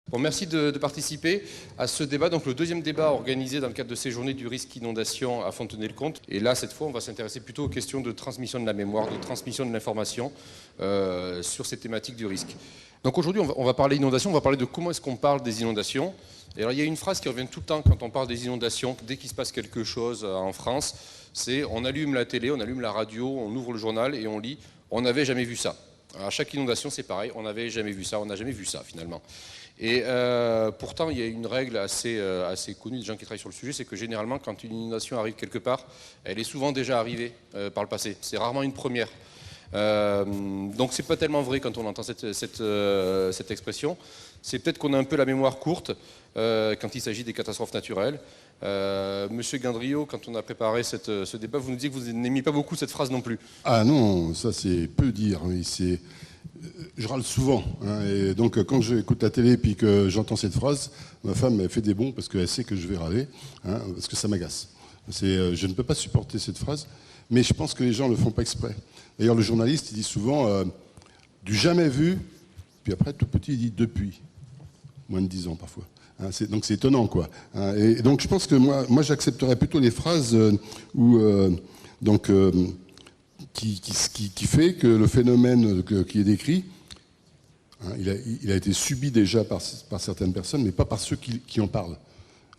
Bon, merci de participer à ce débat, donc le deuxième débat organisé dans le cadre de ces journées du risque inondation à Fontenay-le-Comte. Et là, cette fois, on va s'intéresser plutôt aux questions de transmission de la mémoire, de transmission de l'information sur ces thématiques du risque. Donc aujourd'hui, on va parler inondation, on va parler de comment est-ce qu'on parle des inondations. Et alors, il y a une phrase qui revient tout le temps quand on parle des inondations, dès qu'il se passe quelque chose en France, c'est on allume la télé, on allume la radio, on ouvre le journal et on lit « on n'avait jamais vu ça ». Alors, à chaque inondation, c'est pareil, on n'avait jamais vu ça, on n'a jamais vu ça finalement. Et pourtant, il y a une règle assez connue des gens qui travaillent sur le sujet, c'est que généralement, quand une inondation arrive quelque part, elle est souvent déjà arrivée par le passé. C'est rarement une première. Donc c'est pas tellement vrai quand on entend cette expression. C'est peut-être qu'on a un peu la mémoire courte quand il s'agit des catastrophes naturelles. Monsieur Gendrio, quand on a préparé ce débat, vous nous disiez que vous n'aimiez pas beaucoup cette phrase non plus. Ah non, ça c'est peu dire. Oui, je râle souvent. Hein, et donc quand j'écoute la télé et puis que j'entends cette phrase, ma femme elle fait des bons parce qu'elle sait que je vais râler, hein, parce que ça m'agace. Je ne peux pas supporter cette phrase, mais je pense que les gens ne le font pas exprès. D'ailleurs, le journaliste, il dit souvent du jamais vu, puis après, tout petit, il dit depuis. Moins de 10 ans, parfois. Hein, donc, c'est étonnant, quoi. Hein, et donc, je pense que moi j'accepterais plutôt les phrases qui fait que le phénomène qui est décrit, hein, il a été subi déjà par certaines personnes, mais pas par ceux qui en parlent.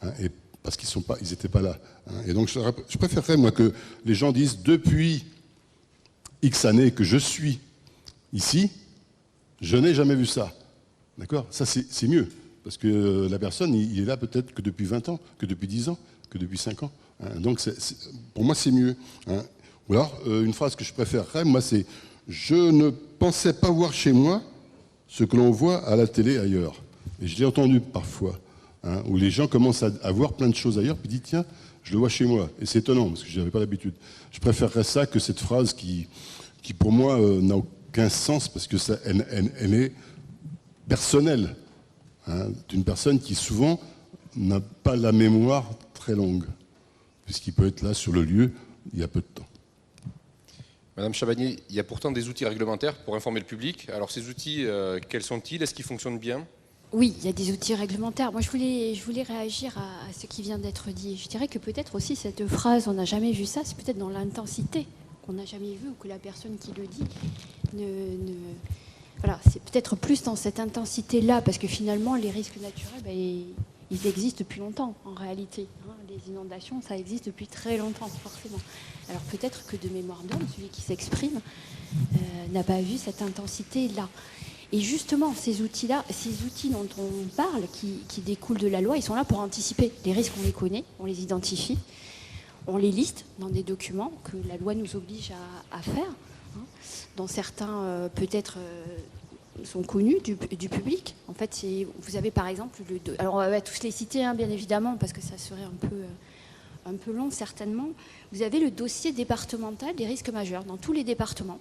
Hein, et parce qu'ils n'étaient pas là. Hein. Et donc, je préférerais, moi, que les gens disent depuis X années que je suis ici, je n'ai jamais vu ça. D'accord ? Ça, c'est mieux. Parce que la personne, il est là peut-être que depuis 20 ans, que depuis 10 ans, que depuis 5 ans. Hein. Donc, pour moi, c'est mieux. Hein. Ou alors, une phrase que je préférerais, moi, c'est « Je ne pensais pas voir chez moi ce que l'on voit à la télé ailleurs ». Et je l'ai entendu parfois, hein, où les gens commencent à voir plein de choses ailleurs, puis disent « Tiens, je le vois chez moi ». Et c'est étonnant, parce que je n'avais pas l'habitude. Je préférerais ça que cette phrase qui pour moi, n'a aucun sens, parce que elle est personnelle. Hein, d'une personne qui, souvent, n'a pas la mémoire très longue, puisqu'il peut être là, sur le lieu, il y a peu de temps. Madame Chabagnier, il y a pourtant des outils réglementaires pour informer le public. Alors ces outils, quels sont-ils? Est-ce qu'ils fonctionnent bien? Oui, il y a des outils réglementaires. Moi, je voulais réagir à ce qui vient d'être dit. Je dirais que peut-être aussi cette phrase « on n'a jamais vu ça », c'est peut-être dans l'intensité qu'on n'a jamais vu ou que la personne qui le dit Voilà, c'est peut-être plus dans cette intensité-là, parce que finalement, les risques naturels, ils existent depuis longtemps, en réalité. Hein. Les inondations, ça existe depuis très longtemps, forcément. Alors peut-être que de mémoire d'homme, celui qui s'exprime n'a pas vu cette intensité-là. Et justement, ces outils-là, ces outils dont on parle, qui découlent de la loi, ils sont là pour anticiper. Les risques, on les connaît, on les identifie, on les liste dans des documents que la loi nous oblige à faire, hein, dont certains peut-être sont connus du public. En fait, vous avez par exemple, alors on va tous les citer, hein, bien évidemment, parce que ça serait un peu long certainement. Vous avez le dossier départemental des risques majeurs. Dans tous les départements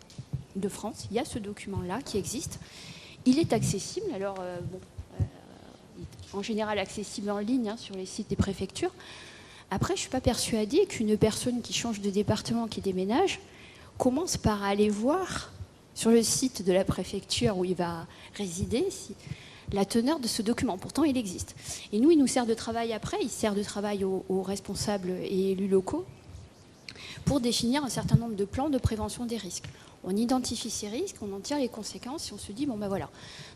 de France, il y a ce document-là qui existe. Il est accessible, alors en général accessible en ligne, hein, sur les sites des préfectures. Après, je ne suis pas persuadée qu'une personne qui change de département, qui déménage, commence par aller voir sur le site de la préfecture où il va résider la teneur de ce document. Pourtant, il existe. Et nous, il nous sert de travail après, il sert de travail aux responsables et élus locaux pour définir un certain nombre de plans de prévention des risques. On identifie ces risques, on en tire les conséquences et on se dit, bon ben voilà,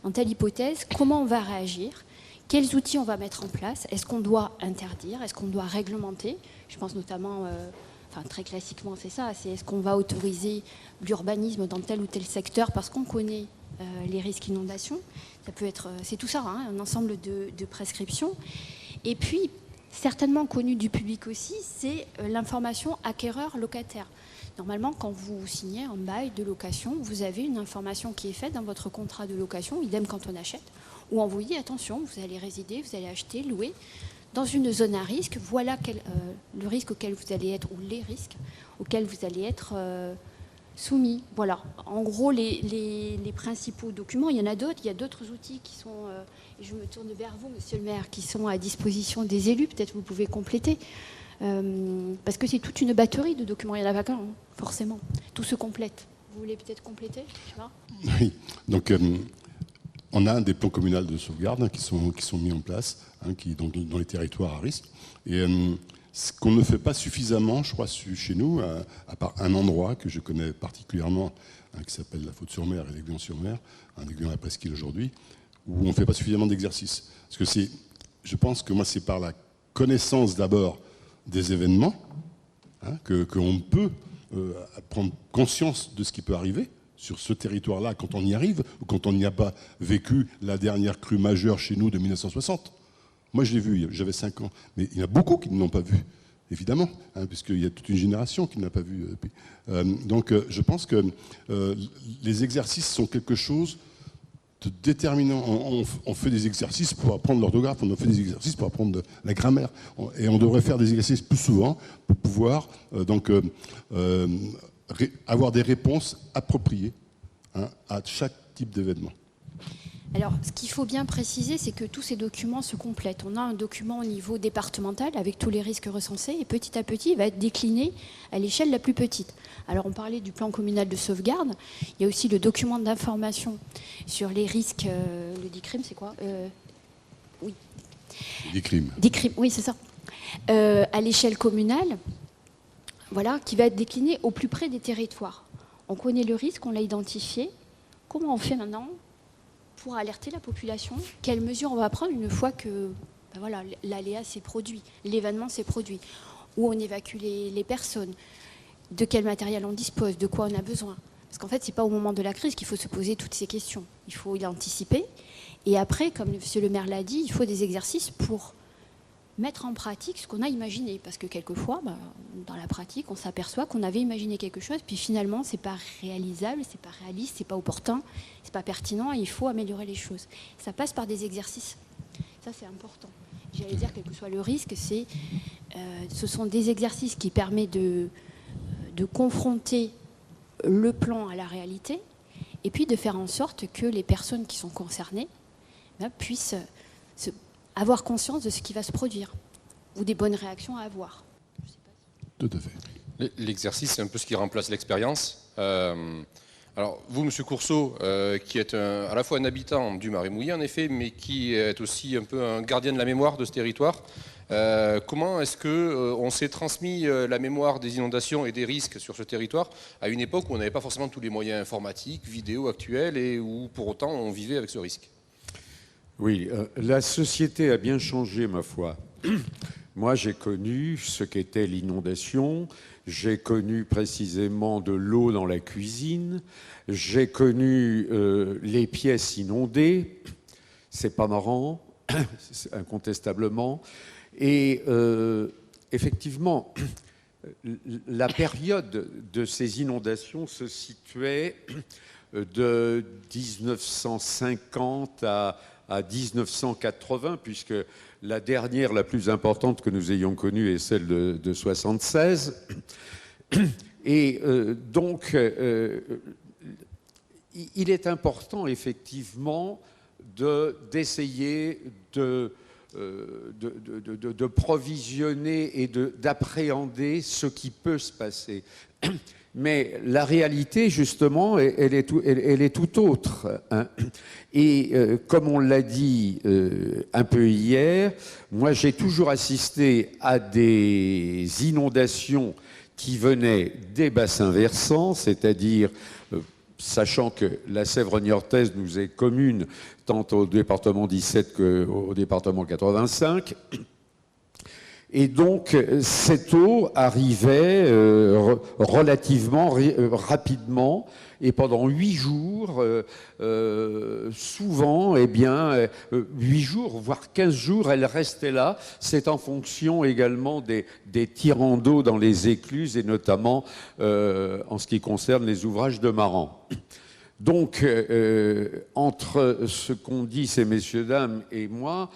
dans telle hypothèse, comment on va réagir ? Quels outils on va mettre en place? Est-ce qu'on doit interdire? Est-ce qu'on doit réglementer? Je pense notamment, très classiquement, c'est ça. C'est est-ce qu'on va autoriser l'urbanisme dans tel ou tel secteur parce qu'on connaît les risques inondations? Ça peut être, c'est tout ça, hein, un ensemble de prescriptions. Et puis, certainement connu du public aussi, c'est l'information acquéreur-locataire. Normalement, quand vous signez un bail de location, vous avez une information qui est faite dans votre contrat de location, idem quand on achète, où on vous dit, attention, vous allez résider, vous allez acheter, louer, dans une zone à risque, voilà le risque auquel vous allez être, ou les risques auxquels vous allez être soumis. Voilà, en gros, les principaux documents, il y en a d'autres, il y a d'autres outils qui sont, et je me tourne vers vous, monsieur le maire, qui sont à disposition des élus, peut-être vous pouvez compléter, parce que c'est toute une batterie de documents, il n'y en a pas qu'un, hein, forcément, tout se complète. Vous voulez peut-être compléter, je sais pas. Oui, donc on a des plans communaux de sauvegarde qui sont mis en place, dans les territoires à risque. Et ce qu'on ne fait pas suffisamment, je crois, chez nous, à part un endroit que je connais particulièrement, qui s'appelle la Faute-sur-Mer et l'Aiguillon-sur-Mer, un Aiguillon à la Presqu'île aujourd'hui, où on ne fait pas suffisamment d'exercices. Parce que je pense que moi, c'est par la connaissance d'abord des événements qu'on peut prendre conscience de ce qui peut arriver sur ce territoire-là quand on y arrive, ou quand on n'y a pas vécu la dernière crue majeure chez nous de 1960. Moi, je l'ai vu, j'avais 5 ans. Mais il y en a beaucoup qui ne l'ont pas vu, évidemment, puisqu'il y a toute une génération qui ne l'a pas vu. Donc, je pense que les exercices sont quelque chose de déterminant. On fait des exercices pour apprendre l'orthographe, on fait des exercices pour apprendre la grammaire. Et on devrait faire des exercices plus souvent pour pouvoir avoir des réponses appropriées à chaque type d'événement. Alors, ce qu'il faut bien préciser, c'est que tous ces documents se complètent. On a un document au niveau départemental avec tous les risques recensés et petit à petit, il va être décliné à l'échelle la plus petite. Alors, on parlait du plan communal de sauvegarde. Il y a aussi le document d'information sur les risques. Le DICRIM, c'est quoi Oui. DICRIM. DICRIM, oui, c'est ça. À l'échelle communale, voilà, qui va être décliné au plus près des territoires. On connaît le risque, on l'a identifié. Comment on fait maintenant pour alerter la population? Quelles mesures on va prendre une fois que l'aléa s'est produit, l'événement s'est produit? Où on évacue les personnes? De quel matériel on dispose? De quoi on a besoin? Parce qu'en fait, ce n'est pas au moment de la crise qu'il faut se poser toutes ces questions. Il faut l'anticiper. Et après, comme M. le maire l'a dit, il faut des exercices pour mettre en pratique ce qu'on a imaginé. Parce que quelquefois, dans la pratique, on s'aperçoit qu'on avait imaginé quelque chose, puis finalement, ce n'est pas réalisable, ce n'est pas réaliste, ce n'est pas opportun, ce n'est pas pertinent, et il faut améliorer les choses. Ça passe par des exercices. Ça, c'est important. J'allais dire, quel que soit le risque, ce sont des exercices qui permettent de confronter le plan à la réalité, et puis de faire en sorte que les personnes qui sont concernées puissent avoir conscience de ce qui va se produire, ou des bonnes réactions à avoir. Tout à fait. L'exercice, c'est un peu ce qui remplace l'expérience. Alors, vous, M. Courceau, qui êtes à la fois un habitant du Marais mouillé, en effet, mais qui est aussi un peu un gardien de la mémoire de ce territoire, comment est-ce qu'on s'est transmis la mémoire des inondations et des risques sur ce territoire à une époque où on n'avait pas forcément tous les moyens informatiques, vidéo actuels, et où, pour autant, on vivait avec ce risque? Oui, la société a bien changé, ma foi. Moi, j'ai connu ce qu'était l'inondation, j'ai connu précisément de l'eau dans la cuisine, j'ai connu les pièces inondées, c'est pas marrant, incontestablement, et effectivement, la période de ces inondations se situait de 1950 à 1980, puisque la dernière, la plus importante que nous ayons connue est celle de 1976. Et donc, il est important, effectivement, d'essayer de provisionner et d'appréhender ce qui peut se passer. Mais la réalité, justement, elle est tout autre. Hein. Et comme on l'a dit un peu hier, moi j'ai toujours assisté à des inondations qui venaient des bassins versants, c'est-à-dire, sachant que la Sèvre niortaise nous est commune, tant au département 17 qu'au département 85, et donc, cette eau arrivait relativement rapidement, et pendant 8 jours, souvent, 8 jours, voire 15 jours, elle restait là. C'est en fonction également des tirants d'eau dans les écluses, et notamment en ce qui concerne les ouvrages de Maran. Donc, entre ce qu'ont dit ces messieurs, dames et moi,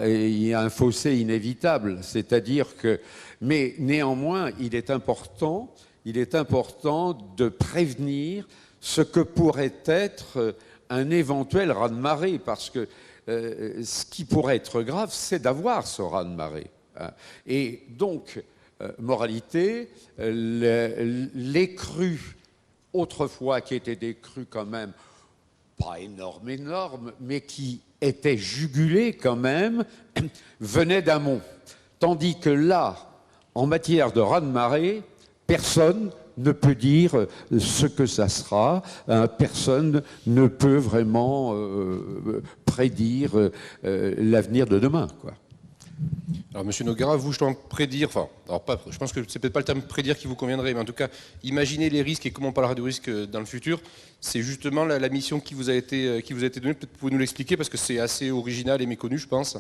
il y a un fossé inévitable. C'est-à-dire que, mais néanmoins, il est important de prévenir ce que pourrait être un éventuel raz-de-marée, parce que ce qui pourrait être grave, c'est d'avoir ce raz-de-marée. Et donc, moralité, les crues autrefois, qui étaient des crues quand même pas énorme, mais qui était jugulé quand même, venait d'amont. Tandis que là, en matière de raz-de-marée, personne ne peut dire ce que ça sera, personne ne peut vraiment prédire l'avenir de demain, quoi. Alors, Monsieur Noguera, vous, je pense prédire, je pense que c'est peut-être pas le terme prédire qui vous conviendrait, mais en tout cas, imaginer les risques et comment on parlera de risques dans le futur, c'est justement la mission qui vous a été donnée. Peut-être pouvez-vous nous l'expliquer parce que c'est assez original et méconnu, je pense.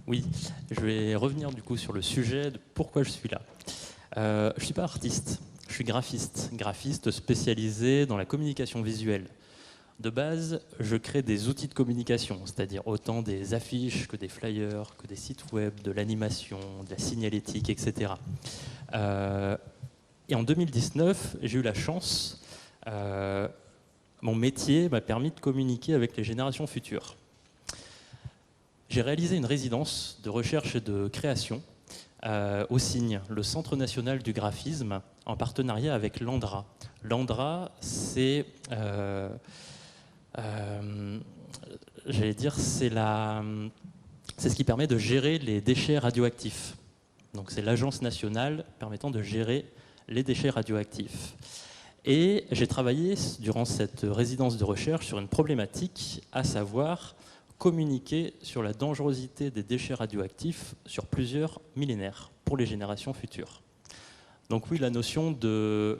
Oui, je vais revenir du coup sur le sujet de pourquoi je suis là. Je ne suis pas artiste, je suis graphiste spécialisé dans la communication visuelle. De base, je crée des outils de communication, c'est-à-dire autant des affiches que des flyers, que des sites web, de l'animation, de la signalétique, etc. Et en 2019, j'ai eu la chance, mon métier m'a permis de communiquer avec les générations futures. J'ai réalisé une résidence de recherche et de création au CIGN, le Centre national du graphisme, en partenariat avec l'ANDRA. L'ANDRA, c'est ce qui permet de gérer les déchets radioactifs. Donc c'est l'agence nationale permettant de gérer les déchets radioactifs. Et j'ai travaillé durant cette résidence de recherche sur une problématique, à savoir communiquer sur la dangerosité des déchets radioactifs sur plusieurs millénaires pour les générations futures. Donc oui, la notion de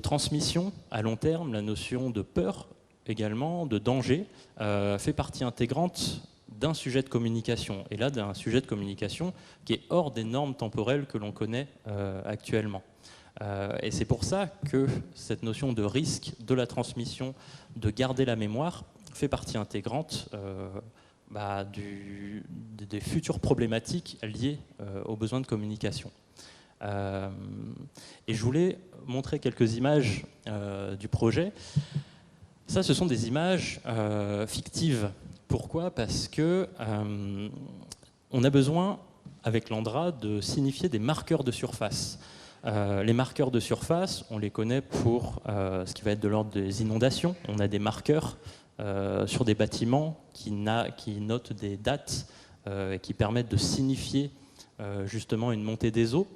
transmission à long terme, la notion de peur également, de danger, fait partie intégrante d'un sujet de communication. Et là, d'un sujet de communication qui est hors des normes temporelles que l'on connaît actuellement. Et c'est pour ça que cette notion de risque, de la transmission, de garder la mémoire, fait partie intégrante des futures problématiques liées aux besoins de communication. Et je voulais montrer quelques images du projet. Ça, ce sont des images fictives. Pourquoi ? Parce que on a besoin, avec l'ANDRA, de signifier des marqueurs de surface. Les marqueurs de surface, on les connaît pour ce qui va être de l'ordre des inondations. On a des marqueurs sur des bâtiments qui notent des dates et qui permettent de signifier justement une montée des eaux.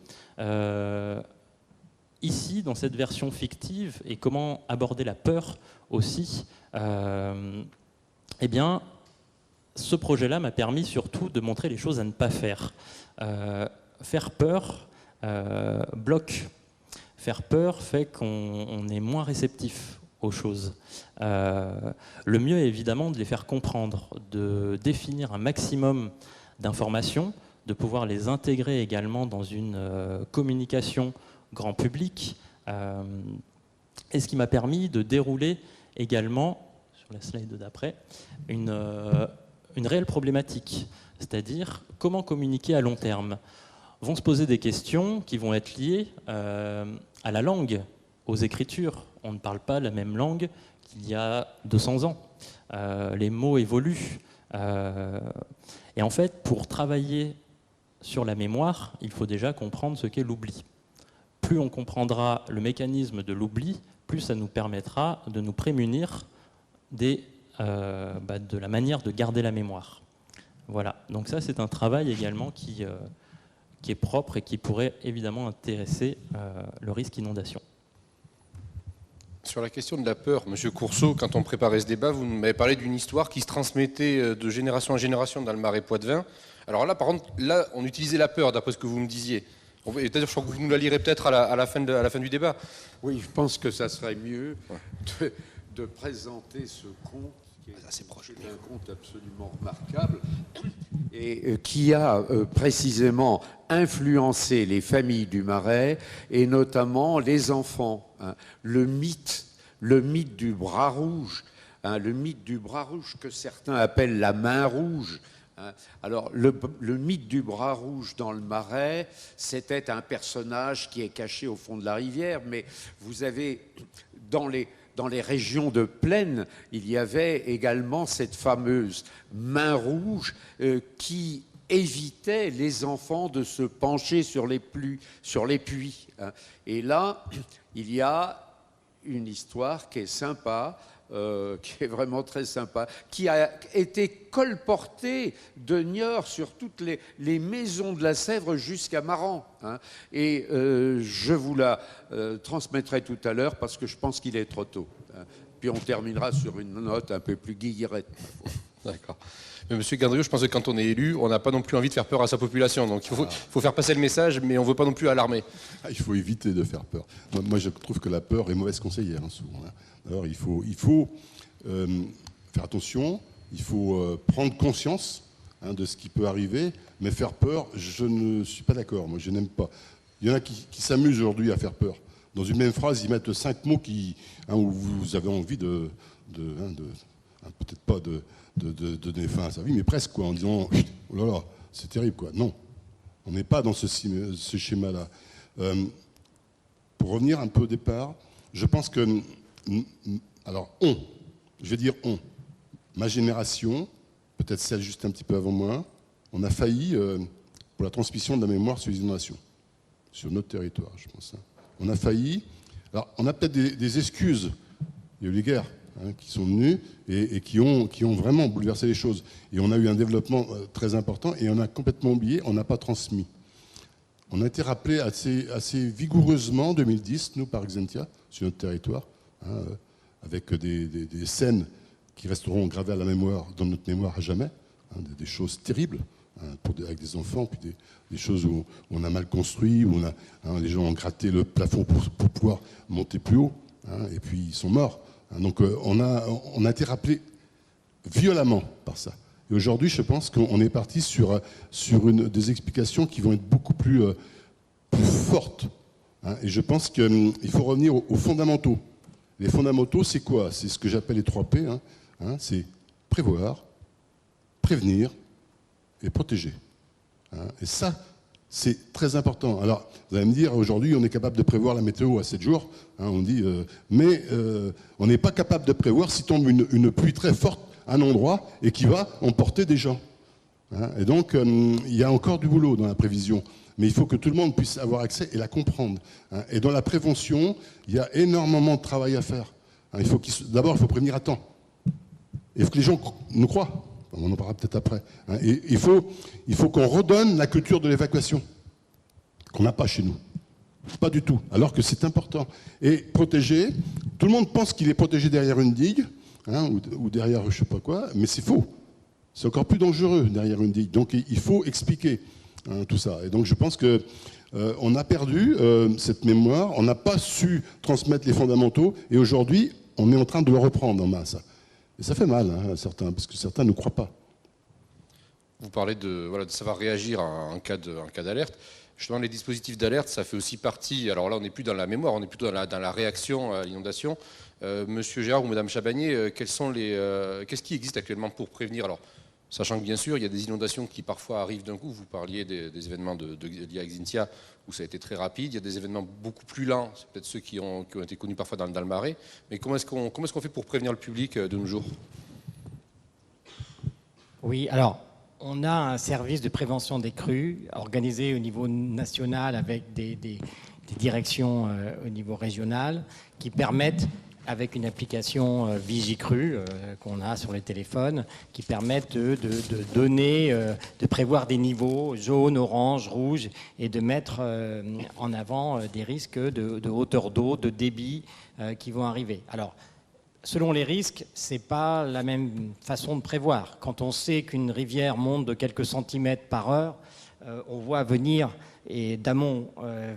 Ici, dans cette version fictive, et comment aborder la peur aussi, eh bien, ce projet-là m'a permis surtout de montrer les choses à ne pas faire. Faire peur bloque. Faire peur fait qu'on est moins réceptif aux choses. Le mieux est évidemment de les faire comprendre, de définir un maximum d'informations, de pouvoir les intégrer également dans une communication grand public. Et ce qui m'a permis de dérouler également, sur la slide d'après, une réelle problématique, c'est-à-dire comment communiquer à long terme. Vont se poser des questions qui vont être liées à la langue, aux écritures. On ne parle pas la même langue qu'il y a 200 ans. Les mots évoluent. Et en fait, pour travailler sur la mémoire, il faut déjà comprendre ce qu'est l'oubli. Plus on comprendra le mécanisme de l'oubli, plus ça nous permettra de nous prémunir de la manière de garder la mémoire. Voilà, donc ça c'est un travail également qui est propre et qui pourrait évidemment intéresser le risque inondation. Sur la question de la peur, Monsieur Courceau, quand on préparait ce débat, vous m'avez parlé d'une histoire qui se transmettait de génération en génération dans le Marais Poitevin. Alors là, par contre, là, on utilisait la peur, d'après ce que vous me disiez. C'est-à-dire, je crois que vous nous la lirez peut-être à la fin du débat. Oui, je pense que ça serait mieux de présenter ce conte, qui est un conte absolument remarquable, et qui a précisément influencé les familles du Marais, et notamment les enfants. Le mythe du bras rouge, le mythe du bras rouge que certains appellent la main rouge. Alors, le mythe du bras rouge dans le Marais, c'était un personnage qui est caché au fond de la rivière, mais vous avez, dans les régions de plaine, il y avait également cette fameuse main rouge qui évitait les enfants de se pencher sur les puits. Et là, il y a une histoire qui est sympa qui est vraiment très sympa, qui a été colporté de Niort sur toutes les maisons de la Sèvre jusqu'à Maran. Hein. Et je vous la transmettrai tout à l'heure parce que je pense qu'il est trop tôt. Hein. Puis on terminera sur une note un peu plus guillerette. D'accord. Mais Monsieur Gandriot, je pense que quand on est élu, on n'a pas non plus envie de faire peur à sa population. Donc il faut faire passer le message, mais on ne veut pas non plus alarmer. Il faut éviter de faire peur. Moi, je trouve que la peur est mauvaise conseillère, hein, souvent. Hein. Alors, il faut faire attention, il faut prendre conscience de ce qui peut arriver, mais faire peur, je ne suis pas d'accord. Moi, je n'aime pas. Il y en a qui s'amusent aujourd'hui à faire peur. Dans une même phrase, ils mettent 5 mots où vous avez envie peut-être pas de donner fin à sa vie, mais presque, quoi, en disant « oh là là, c'est terrible, quoi ». Non, on n'est pas dans ce schéma-là. Pour revenir un peu au départ, je pense que... Alors, je vais dire ma génération, peut-être celle juste un petit peu avant moi, on a failli pour la transmission de la mémoire sur les inondations, sur notre territoire, je pense. Hein. On a failli... Alors, on a peut-être des excuses. Il y a eu les guerres. Qui sont venus et qui ont vraiment bouleversé les choses. Et on a eu un développement très important et on a complètement oublié, on n'a pas transmis. On a été rappelé assez vigoureusement en 2010, nous, par Exentia, sur notre territoire, avec des scènes qui resteront gravées à la mémoire, dans notre mémoire à jamais, des choses terribles, avec des enfants, puis des choses où on a mal construit, où les gens ont gratté le plafond pour pouvoir monter plus haut, et puis ils sont morts. Donc on a été rappelé violemment par ça. Et aujourd'hui, je pense qu'on est parti sur des explications qui vont être beaucoup plus fortes. Hein. Et je pense qu'il faut revenir aux fondamentaux. Les fondamentaux, c'est quoi? C'est ce que j'appelle les 3 P. C'est prévoir, prévenir et protéger. Hein. Et ça, c'est très important. Alors, vous allez me dire, aujourd'hui, on est capable de prévoir la météo à 7 jours. Hein, on dit, mais on n'est pas capable de prévoir si tombe une pluie très forte à un endroit et qui va emporter des gens. Hein, et donc, il y a encore du boulot dans la prévision. Mais il faut que tout le monde puisse avoir accès et la comprendre. Hein. Et dans la prévention, il y a énormément de travail à faire. Hein, d'abord, il faut prévenir à temps. Il faut que les gens nous croient. On en parlera peut-être après. Hein. Et il faut qu'on redonne la culture de l'évacuation, qu'on n'a pas chez nous. Pas du tout, alors que c'est important. Et protéger, tout le monde pense qu'il est protégé derrière une digue, ou derrière je ne sais pas quoi, mais c'est faux. C'est encore plus dangereux derrière une digue. Donc il faut expliquer tout ça. Et donc je pense qu'on a perdu cette mémoire, on n'a pas su transmettre les fondamentaux, et aujourd'hui, on est en train de le reprendre en masse. Et ça fait mal à certains, parce que certains ne croient pas. Vous parlez de savoir réagir en cas d'alerte. Justement, les dispositifs d'alerte, ça fait aussi partie... Alors là, on n'est plus dans la mémoire, on est plutôt dans la réaction à l'inondation. Monsieur Gérard ou Madame Chabagnier, qu'est-ce qui existe actuellement pour prévenir? Alors, sachant que bien sûr, il y a des inondations qui parfois arrivent d'un coup. Vous parliez des événements liés à Exintia, où ça a été très rapide. Il y a des événements beaucoup plus lents, c'est peut-être ceux qui ont été connus parfois dans le Marais. Mais comment est-ce qu'on fait pour prévenir le public de nos jours? Oui, alors, on a un service de prévention des crues organisé au niveau national avec des directions au niveau régional qui permettent, avec une application Vigicru qu'on a sur les téléphones, qui permettent de donner, de prévoir des niveaux jaune, orange, rouge, et de mettre en avant des risques de hauteur d'eau, de débit qui vont arriver. Alors, selon les risques, ce n'est pas la même façon de prévoir. Quand on sait qu'une rivière monte de quelques centimètres par heure, on voit venir, et d'amont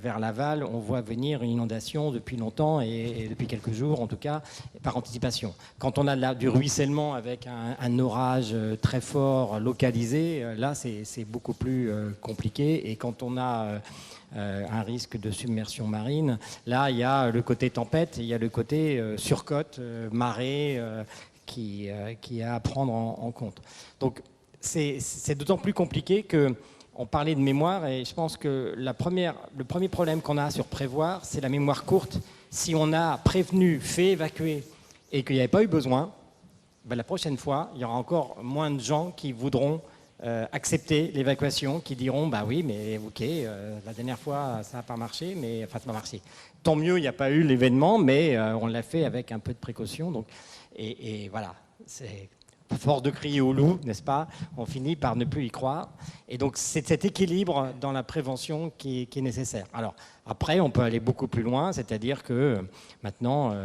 vers l'aval, on voit venir une inondation depuis longtemps et depuis quelques jours, en tout cas, par anticipation. Quand on a du ruissellement avec un orage très fort localisé, là, c'est beaucoup plus compliqué. Et quand on a un risque de submersion marine, là, il y a le côté tempête, il y a le côté surcote, marée, qui est à prendre en compte. Donc, c'est d'autant plus compliqué que on parlait de mémoire, et je pense que le premier problème qu'on a sur prévoir, c'est la mémoire courte. Si on a prévenu, fait évacuer, et qu'il n'y avait pas eu besoin, ben la prochaine fois, il y aura encore moins de gens qui voudront accepter l'évacuation, qui diront « bah oui, mais ok, la dernière fois, ça n'a pas marché, mais enfin, ça n'a pas marché ». tant mieux, il n'y a pas eu l'événement, mais on l'a fait avec un peu de précaution. Donc, et voilà, c'est à force de crier au loup, n'est-ce pas? On finit par ne plus y croire. Et donc c'est cet équilibre dans la prévention qui est nécessaire. Alors après, on peut aller beaucoup plus loin, c'est-à-dire que maintenant,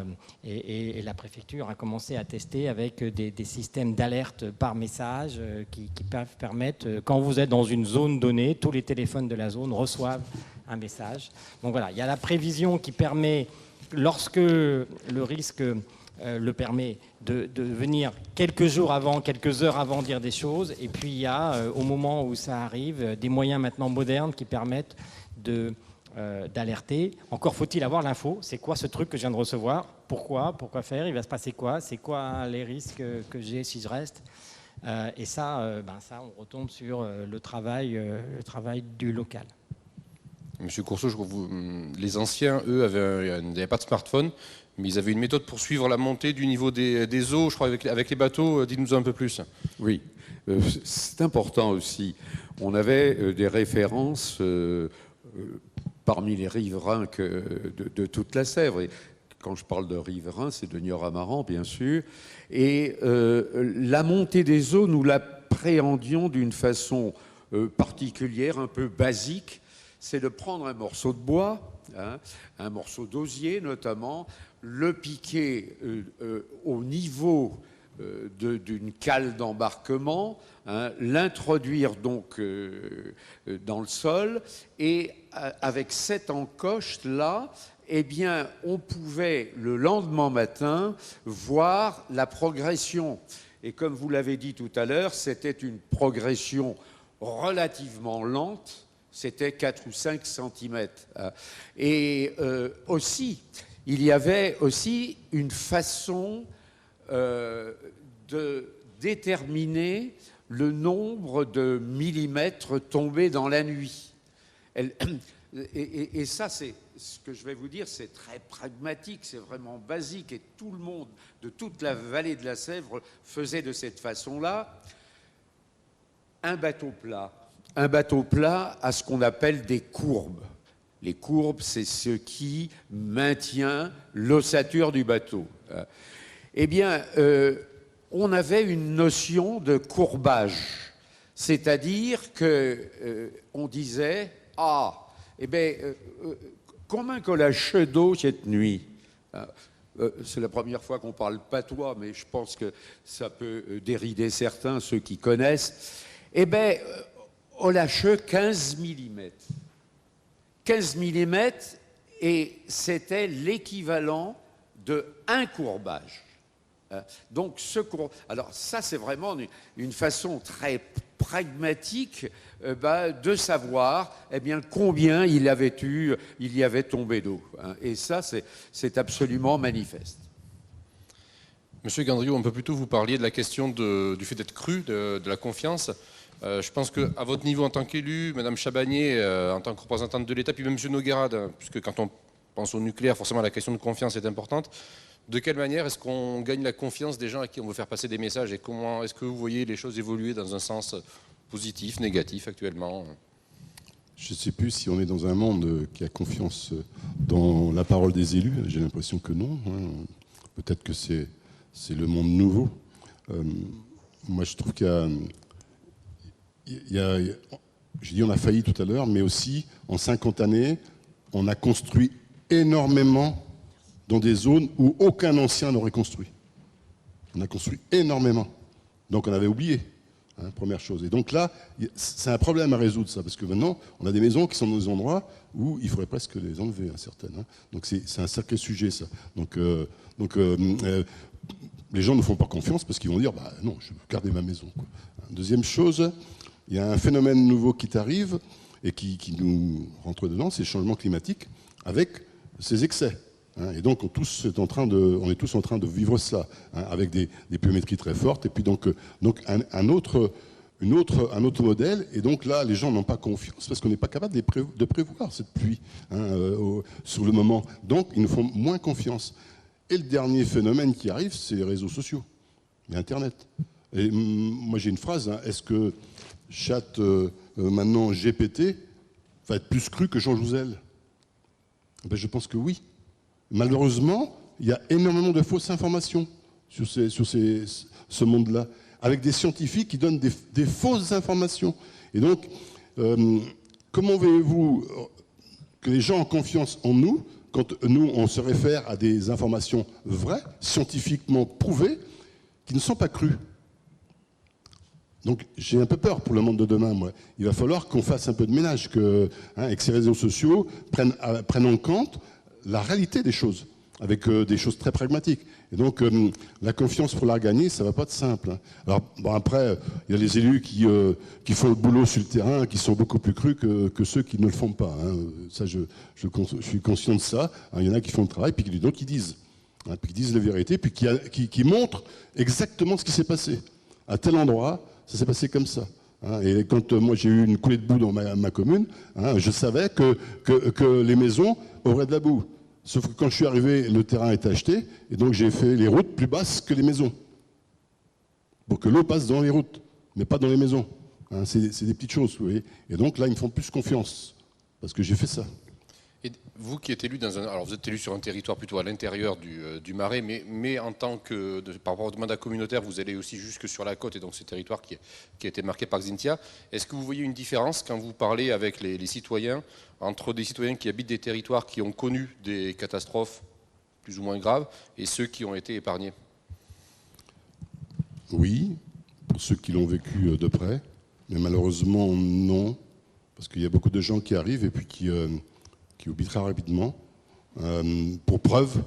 et la préfecture a commencé à tester avec des systèmes d'alerte par message qui peuvent permettre, quand vous êtes dans une zone donnée, tous les téléphones de la zone reçoivent un message. Donc voilà, il y a la prévision qui permet, lorsque le risque le permet, de venir quelques jours avant, quelques heures avant dire des choses. Et puis il y a, au moment où ça arrive, des moyens maintenant modernes qui permettent d'alerter. Encore faut-il avoir l'info. C'est quoi ce truc que je viens de recevoir? Pourquoi faire? Il va se passer quoi? C'est quoi les risques que j'ai si je reste? Et ça, on retombe sur le travail du local. Monsieur Courceau, les anciens, eux, n'avaient pas de smartphone, mais ils avaient une méthode pour suivre la montée du niveau des eaux, je crois, avec les bateaux. Dites-nous un peu plus. Oui, c'est important aussi. On avait des références parmi les riverains de toute la Sèvre. Et quand je parle de riverains, c'est de Niort-Amaran, bien sûr. Et la montée des eaux, nous l'appréhendions d'une façon particulière, un peu basique. C'est de prendre un morceau de bois, un morceau d'osier notamment, le piquer au niveau d'une cale d'embarquement, l'introduire donc dans le sol, et avec cette encoche-là, eh bien, on pouvait le lendemain matin voir la progression. Et comme vous l'avez dit tout à l'heure, c'était une progression relativement lente. C'était 4 ou 5 cm. Et aussi, il y avait aussi une façon de déterminer le nombre de millimètres tombés dans la nuit. Et ça, c'est ce que je vais vous dire, c'est très pragmatique, c'est vraiment basique. Et tout le monde de toute la vallée de la Sèvre faisait de cette façon-là. Un bateau plat a ce qu'on appelle des courbes. Les courbes, c'est ce qui maintient l'ossature du bateau. Eh bien, on avait une notion de courbage, c'est-à-dire qu'on disait « Ah, eh bien, comment que la d'eau cette nuit ?» C'est la première fois qu'on parle patois, mais je pense que ça peut dérider certains, ceux qui connaissent. Eh bien, on lâche 15 mm. 15 mm, et c'était l'équivalent de un courbage. Donc, alors ça, c'est vraiment une façon très pragmatique de savoir combien il y avait tombé d'eau. Et ça, c'est absolument manifeste. Monsieur Gandriot, on peut plutôt vous parler de la question du fait d'être cru, de la confiance. Je pense qu'à votre niveau en tant qu'élu, Madame Chabagnier, en tant que représentante de l'État, puis même Monsieur Noguerade, puisque quand on pense au nucléaire, forcément la question de confiance est importante. De quelle manière est-ce qu'on gagne la confiance des gens à qui on veut faire passer des messages, et comment est-ce que vous voyez les choses évoluer dans un sens positif, négatif actuellement? Je ne sais plus si on est dans un monde qui a confiance dans la parole des élus. J'ai l'impression que non. Peut-être que c'est le monde nouveau. Moi, je trouve qu'il y a j'ai dit on a failli tout à l'heure, mais aussi en 50 années, on a construit énormément dans des zones où aucun ancien n'aurait construit. On a construit énormément. Donc on avait oublié, première chose. Et donc là, c'est un problème à résoudre ça, parce que maintenant, on a des maisons qui sont dans des endroits où il faudrait presque les enlever, certaines. Donc c'est un sacré sujet, ça. Donc les gens ne font pas confiance parce qu'ils vont dire, non, je veux garder ma maison. Deuxième chose, il y a un phénomène nouveau qui t'arrive et qui nous rentre dedans, c'est le changement climatique, avec ses excès. Et donc on est tous en train de vivre cela, avec des pluviométries très fortes, et puis donc un autre modèle, et donc là les gens n'ont pas confiance parce qu'on n'est pas capable de prévoir cette pluie sur le moment, donc ils nous font moins confiance. Et le dernier phénomène qui arrive, c'est les réseaux sociaux, et Internet. Et moi j'ai une phrase, est-ce que Chat maintenant GPT va être plus cru que Jean Jouzel? Je pense que oui. Malheureusement, il y a énormément de fausses informations sur ce monde-là, avec des scientifiques qui donnent des fausses informations. Et donc, comment voulez-vous que les gens ont confiance en nous quand nous, on se réfère à des informations vraies, scientifiquement prouvées, qui ne sont pas crues? Donc j'ai un peu peur pour le monde de demain, moi. Il va falloir qu'on fasse un peu de ménage, et que ces réseaux sociaux prennent en compte la réalité des choses, avec des choses très pragmatiques. Et donc la confiance, pour la regagner, ça va pas être simple. Alors bon, après, il y a les élus qui font le boulot sur le terrain, qui sont beaucoup plus crus que ceux qui ne le font pas. Ça, je suis conscient de ça. Il y en a qui font le travail, puis d'autres qui disent. Puis qui disent la vérité, puis qui montrent exactement ce qui s'est passé. À tel endroit, ça s'est passé comme ça. Et quand moi j'ai eu une coulée de boue dans ma commune, je savais que les maisons auraient de la boue. Sauf que quand je suis arrivé, le terrain était acheté, et donc j'ai fait les routes plus basses que les maisons. Pour que l'eau passe dans les routes, mais pas dans les maisons. C'est des petites choses, vous voyez. Et donc là, ils me font plus confiance, parce que j'ai fait ça. Et vous qui êtes élu alors vous êtes élu sur un territoire plutôt à l'intérieur du Marais, mais en tant que, par rapport au mandat communautaire, vous allez aussi jusque sur la côte, et donc ce territoire qui a été marqué par Xynthia. Est-ce que vous voyez une différence quand vous parlez avec les citoyens, entre des citoyens qui habitent des territoires qui ont connu des catastrophes plus ou moins graves, et ceux qui ont été épargnés? Oui, pour ceux qui l'ont vécu de près, mais malheureusement non, parce qu'il y a beaucoup de gens qui arrivent et puis qui oublient très rapidement. Pour preuve,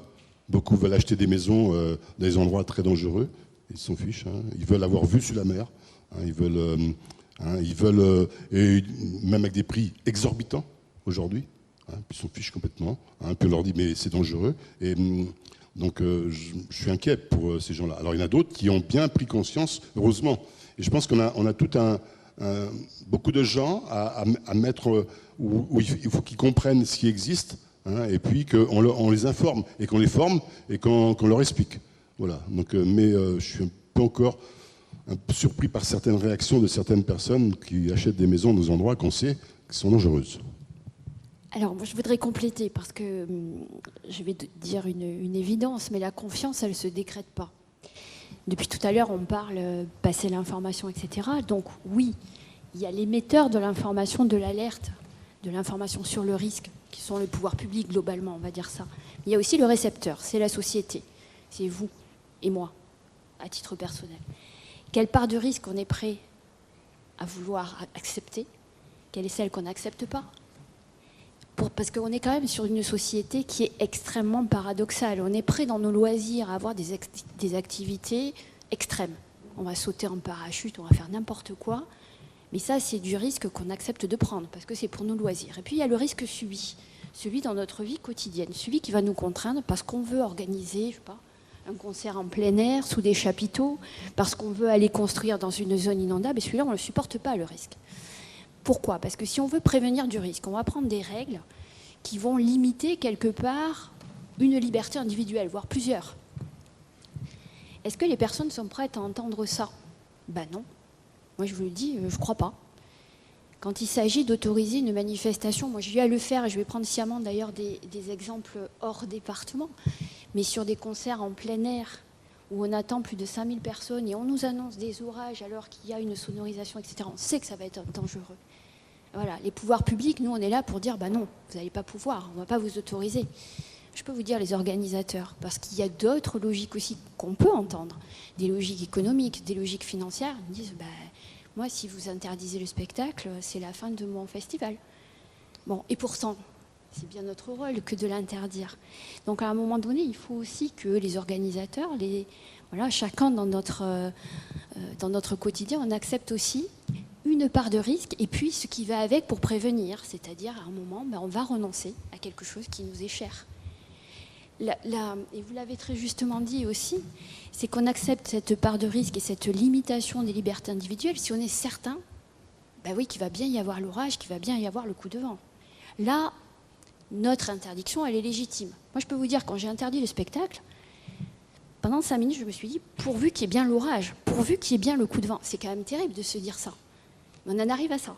beaucoup veulent acheter des maisons dans des endroits très dangereux. Ils s'en fichent. Ils veulent avoir vue sur la mer. Ils veulent, et même avec des prix exorbitants aujourd'hui. Ils s'en fichent complètement. Puis on leur dit mais c'est dangereux. Et donc je suis inquiet pour ces gens-là. Alors il y en a d'autres qui ont bien pris conscience, heureusement. Et je pense qu'on a tout beaucoup de gens à mettre où il faut qu'ils comprennent ce qui existe, et puis qu'on les informe et qu'on les forme et qu'on leur explique. Voilà. Donc, mais je suis un peu encore surpris par certaines réactions de certaines personnes qui achètent des maisons dans des endroits qu'on sait qui sont dangereuses. Alors, moi, je voudrais compléter parce que je vais dire une évidence, mais la confiance, elle ne se décrète pas. Depuis tout à l'heure, on parle passer l'information, etc. Donc oui, il y a l'émetteur de l'information, de l'alerte, de l'information sur le risque, qui sont les pouvoirs publics globalement, on va dire ça. Il y a aussi le récepteur, c'est la société, c'est vous et moi, à titre personnel. Quelle part de risque on est prêt à vouloir accepter? Quelle est celle qu'on n'accepte pas? Parce qu'on est quand même sur une société qui est extrêmement paradoxale. On est prêt dans nos loisirs à avoir des activités extrêmes. On va sauter en parachute, on va faire n'importe quoi. Mais ça, c'est du risque qu'on accepte de prendre parce que c'est pour nos loisirs. Et puis, il y a le risque subi, celui dans notre vie quotidienne, celui qui va nous contraindre parce qu'on veut organiser, je sais pas, un concert en plein air, sous des chapiteaux, parce qu'on veut aller construire dans une zone inondable. Et celui-là, on ne le supporte pas, le risque. Pourquoi? Parce que si on veut prévenir du risque, on va prendre des règles qui vont limiter quelque part une liberté individuelle, voire plusieurs. Est-ce que les personnes sont prêtes à entendre ça? Ben non. Moi, je vous le dis, je ne crois pas. Quand il s'agit d'autoriser une manifestation, moi j'ai eu à le faire, et je vais prendre sciemment d'ailleurs des exemples hors département, mais sur des concerts en plein air, où on attend plus de 5000 personnes et on nous annonce des orages alors qu'il y a une sonorisation, etc. On sait que ça va être dangereux. Voilà, les pouvoirs publics, nous, on est là pour dire, bah non, vous n'allez pas pouvoir, on ne va pas vous autoriser. Je peux vous dire les organisateurs, parce qu'il y a d'autres logiques aussi qu'on peut entendre, des logiques économiques, des logiques financières. Ils me disent, bah, moi, si vous interdisez le spectacle, c'est la fin de mon festival. Bon, et pourtant, c'est bien notre rôle que de l'interdire. Donc, à un moment donné, il faut aussi que les organisateurs, voilà, chacun dans notre quotidien, on accepte aussi une part de risque et puis ce qui va avec pour prévenir, c'est-à-dire à un moment, on va renoncer à quelque chose qui nous est cher. Et vous l'avez très justement dit aussi, c'est qu'on accepte cette part de risque et cette limitation des libertés individuelles si on est certain, oui, qu'il va bien y avoir l'orage, qu'il va bien y avoir le coup de vent. Là, notre interdiction, elle est légitime. Moi, je peux vous dire, quand j'ai interdit le spectacle, pendant 5 minutes, je me suis dit, pourvu qu'il y ait bien l'orage, pourvu qu'il y ait bien le coup de vent. C'est quand même terrible de se dire ça. On en arrive à ça.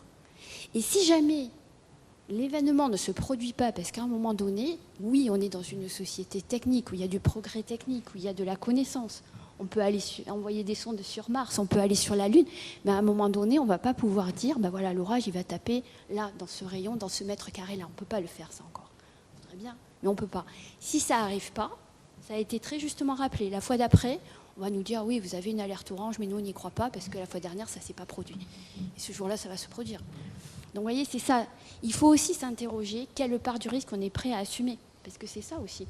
Et si jamais l'événement ne se produit pas parce qu'à un moment donné, oui, on est dans une société technique où il y a du progrès technique, où il y a de la connaissance. On peut aller envoyer des sondes sur Mars, on peut aller sur la Lune, mais à un moment donné, on ne va pas pouvoir dire, ben voilà, l'orage, il va taper là, dans ce rayon, dans ce mètre carré-là. On ne peut pas le faire, ça encore. Très bien, mais on ne peut pas. Si ça n'arrive pas, ça a été très justement rappelé. La fois d'après, on va nous dire, oui, vous avez une alerte orange, mais nous, on n'y croit pas, parce que la fois dernière, ça ne s'est pas produit. Et ce jour-là, ça va se produire. Donc, vous voyez, c'est ça. Il faut aussi s'interroger quelle part du risque on est prêt à assumer, parce que c'est ça aussi.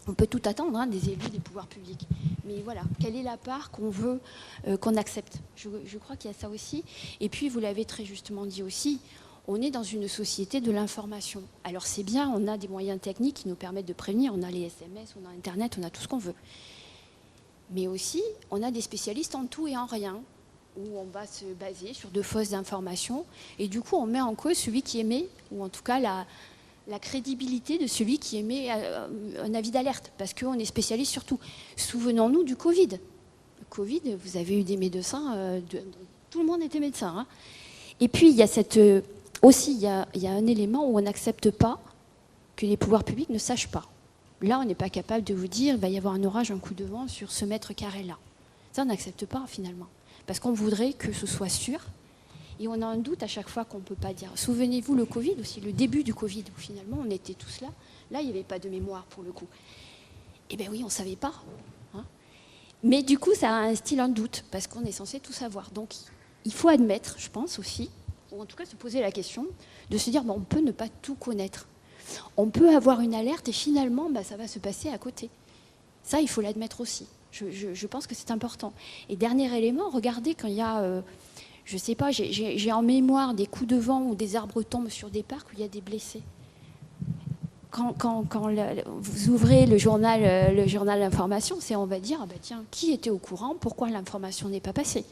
On peut tout attendre, hein, des élus, des pouvoirs publics. Mais voilà, quelle est la part qu'on veut, qu'on accepte? Je crois qu'il y a ça aussi. Et puis, vous l'avez très justement dit aussi, on est dans une société de l'information. Alors c'est bien, on a des moyens techniques qui nous permettent de prévenir. On a les SMS, on a Internet, on a tout ce qu'on veut. Mais aussi, on a des spécialistes en tout et en rien, où on va se baser sur de fausses informations. Et du coup, on met en cause celui qui émet, ou en tout cas la crédibilité de celui qui émet un avis d'alerte, parce qu'on est spécialiste sur tout. Souvenons-nous du Covid. Le Covid, vous avez eu des médecins, tout le monde était médecin. Hein. Et puis, il y a aussi, il y a un élément où on n'accepte pas que les pouvoirs publics ne sachent pas. Là, on n'est pas capable de vous dire, il va y avoir un orage, un coup de vent sur ce mètre carré-là. Ça, on n'accepte pas, finalement. Parce qu'on voudrait que ce soit sûr. Et on a un doute à chaque fois qu'on ne peut pas dire. Souvenez-vous le Covid aussi, le début du Covid, où finalement on était tous là. Là, il n'y avait pas de mémoire pour le coup. Eh bien oui, on ne savait pas. Hein. Mais du coup, ça instille un doute, parce qu'on est censé tout savoir. Donc, il faut admettre, je pense aussi, ou en tout cas se poser la question, de se dire, on peut ne pas tout connaître. On peut avoir une alerte et finalement, ça va se passer à côté. Ça, il faut l'admettre aussi. Je pense que c'est important. Et dernier élément, regardez quand il y a... je ne sais pas, j'ai en mémoire des coups de vent où des arbres tombent sur des parcs où il y a des blessés. Quand vous ouvrez le journal d'information, on va dire, tiens, qui était au courant, pourquoi l'information n'est pas passée?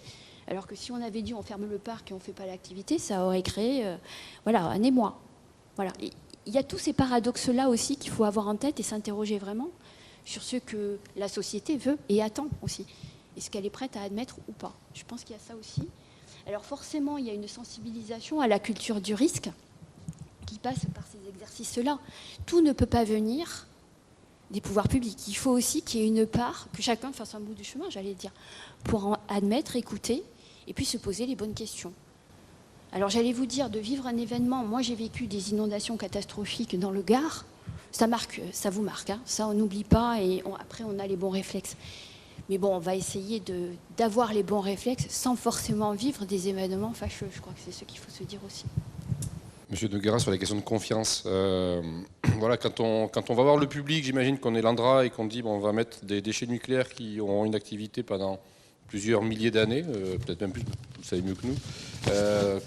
Alors que si on avait dit on ferme le parc et on ne fait pas l'activité, ça aurait créé un émoi. Voilà. Il y a tous ces paradoxes-là aussi qu'il faut avoir en tête et s'interroger vraiment sur ce que la société veut et attend aussi. Est-ce qu'elle est prête à admettre ou pas? Je pense qu'il y a ça aussi. Alors forcément, il y a une sensibilisation à la culture du risque qui passe par ces exercices-là. Tout ne peut pas venir des pouvoirs publics. Il faut aussi qu'il y ait une part, que chacun fasse un bout du chemin, j'allais dire, pour en admettre, écouter, et puis se poser les bonnes questions. Alors j'allais vous dire, de vivre un événement, moi j'ai vécu des inondations catastrophiques dans le Gard, ça vous marque, hein. Ça on n'oublie pas, et après on a les bons réflexes. Mais bon, on va essayer d'avoir les bons réflexes sans forcément vivre des événements fâcheux. Je crois que c'est ce qu'il faut se dire aussi. Monsieur Noguera, sur la question de confiance, voilà, quand on va voir le public, j'imagine qu'on est l'ANDRA et qu'on dit on va mettre des déchets nucléaires qui auront une activité pendant plusieurs milliers d'années, peut-être même plus, vous savez mieux que nous.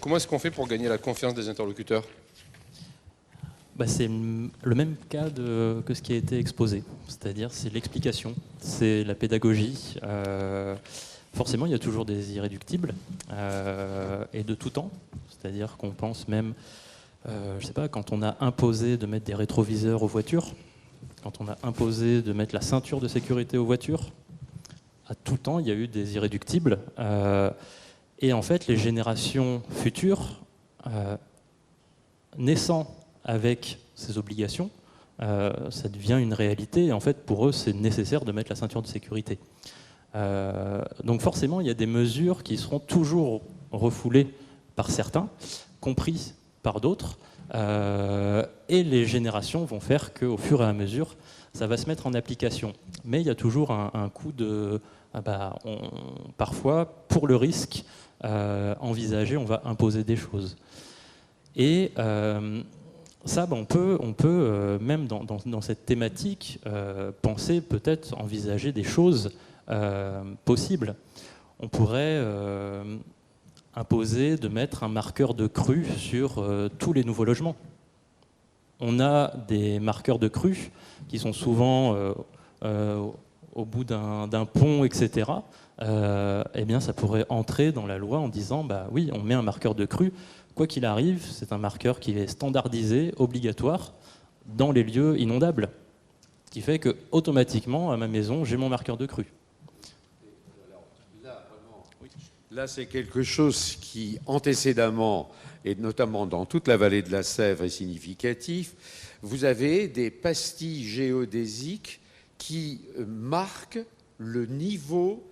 Comment est-ce qu'on fait pour gagner la confiance des interlocuteurs? C'est le même cas que ce qui a été exposé, c'est-à-dire c'est l'explication, c'est la pédagogie. Forcément, il y a toujours des irréductibles et de tout temps, c'est-à-dire qu'on pense même, je ne sais pas, quand on a imposé de mettre des rétroviseurs aux voitures, quand on a imposé de mettre la ceinture de sécurité aux voitures, à tout temps, il y a eu des irréductibles. Et en fait, les générations futures, naissant avec ces obligations, ça devient une réalité. Et en fait, pour eux, c'est nécessaire de mettre la ceinture de sécurité. Donc forcément, il y a des mesures qui seront toujours refoulées par certains, compris par d'autres. Et les générations vont faire qu'au fur et à mesure, ça va se mettre en application. Mais il y a toujours un coup de... parfois, pour le risque envisagé, on va imposer des choses. Et ça, on peut même dans cette thématique, penser peut-être envisager des choses possibles. On pourrait imposer de mettre un marqueur de crue sur tous les nouveaux logements. On a des marqueurs de crue qui sont souvent au bout d'un pont, etc. Eh bien, ça pourrait entrer dans la loi en disant, oui, on met un marqueur de crue. Quoi qu'il arrive, c'est un marqueur qui est standardisé, obligatoire, dans les lieux inondables. Ce qui fait que automatiquement, à ma maison, j'ai mon marqueur de crue. Là, c'est quelque chose qui, antécédemment, et notamment dans toute la vallée de la Sèvre est significatif, vous avez des pastilles géodésiques qui marquent le niveau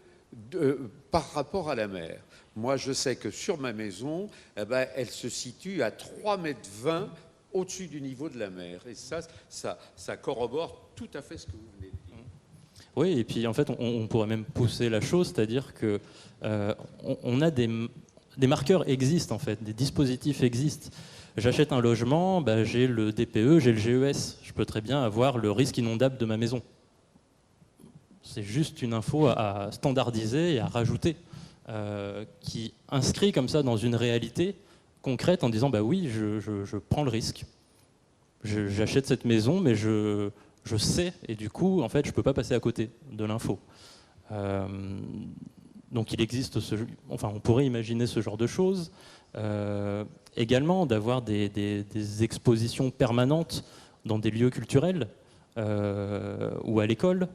par rapport à la mer. Moi, je sais que sur ma maison, elle se situe à 3,20 m au-dessus du niveau de la mer. Et ça corrobore tout à fait ce que vous venez de dire. Oui, et puis en fait, on pourrait même pousser la chose, c'est-à-dire que on a des marqueurs existent en fait, des dispositifs existent. J'achète un logement, j'ai le DPE, j'ai le GES. Je peux très bien avoir le risque inondable de ma maison. C'est juste une info à standardiser et à rajouter, qui inscrit comme ça dans une réalité concrète en disant oui, je prends le risque. J'achète cette maison, mais je sais, et du coup, en fait, je ne peux pas passer à côté de l'info. Donc il existe, on pourrait imaginer ce genre de choses. Également, d'avoir des expositions permanentes dans des lieux culturels ou à l'école,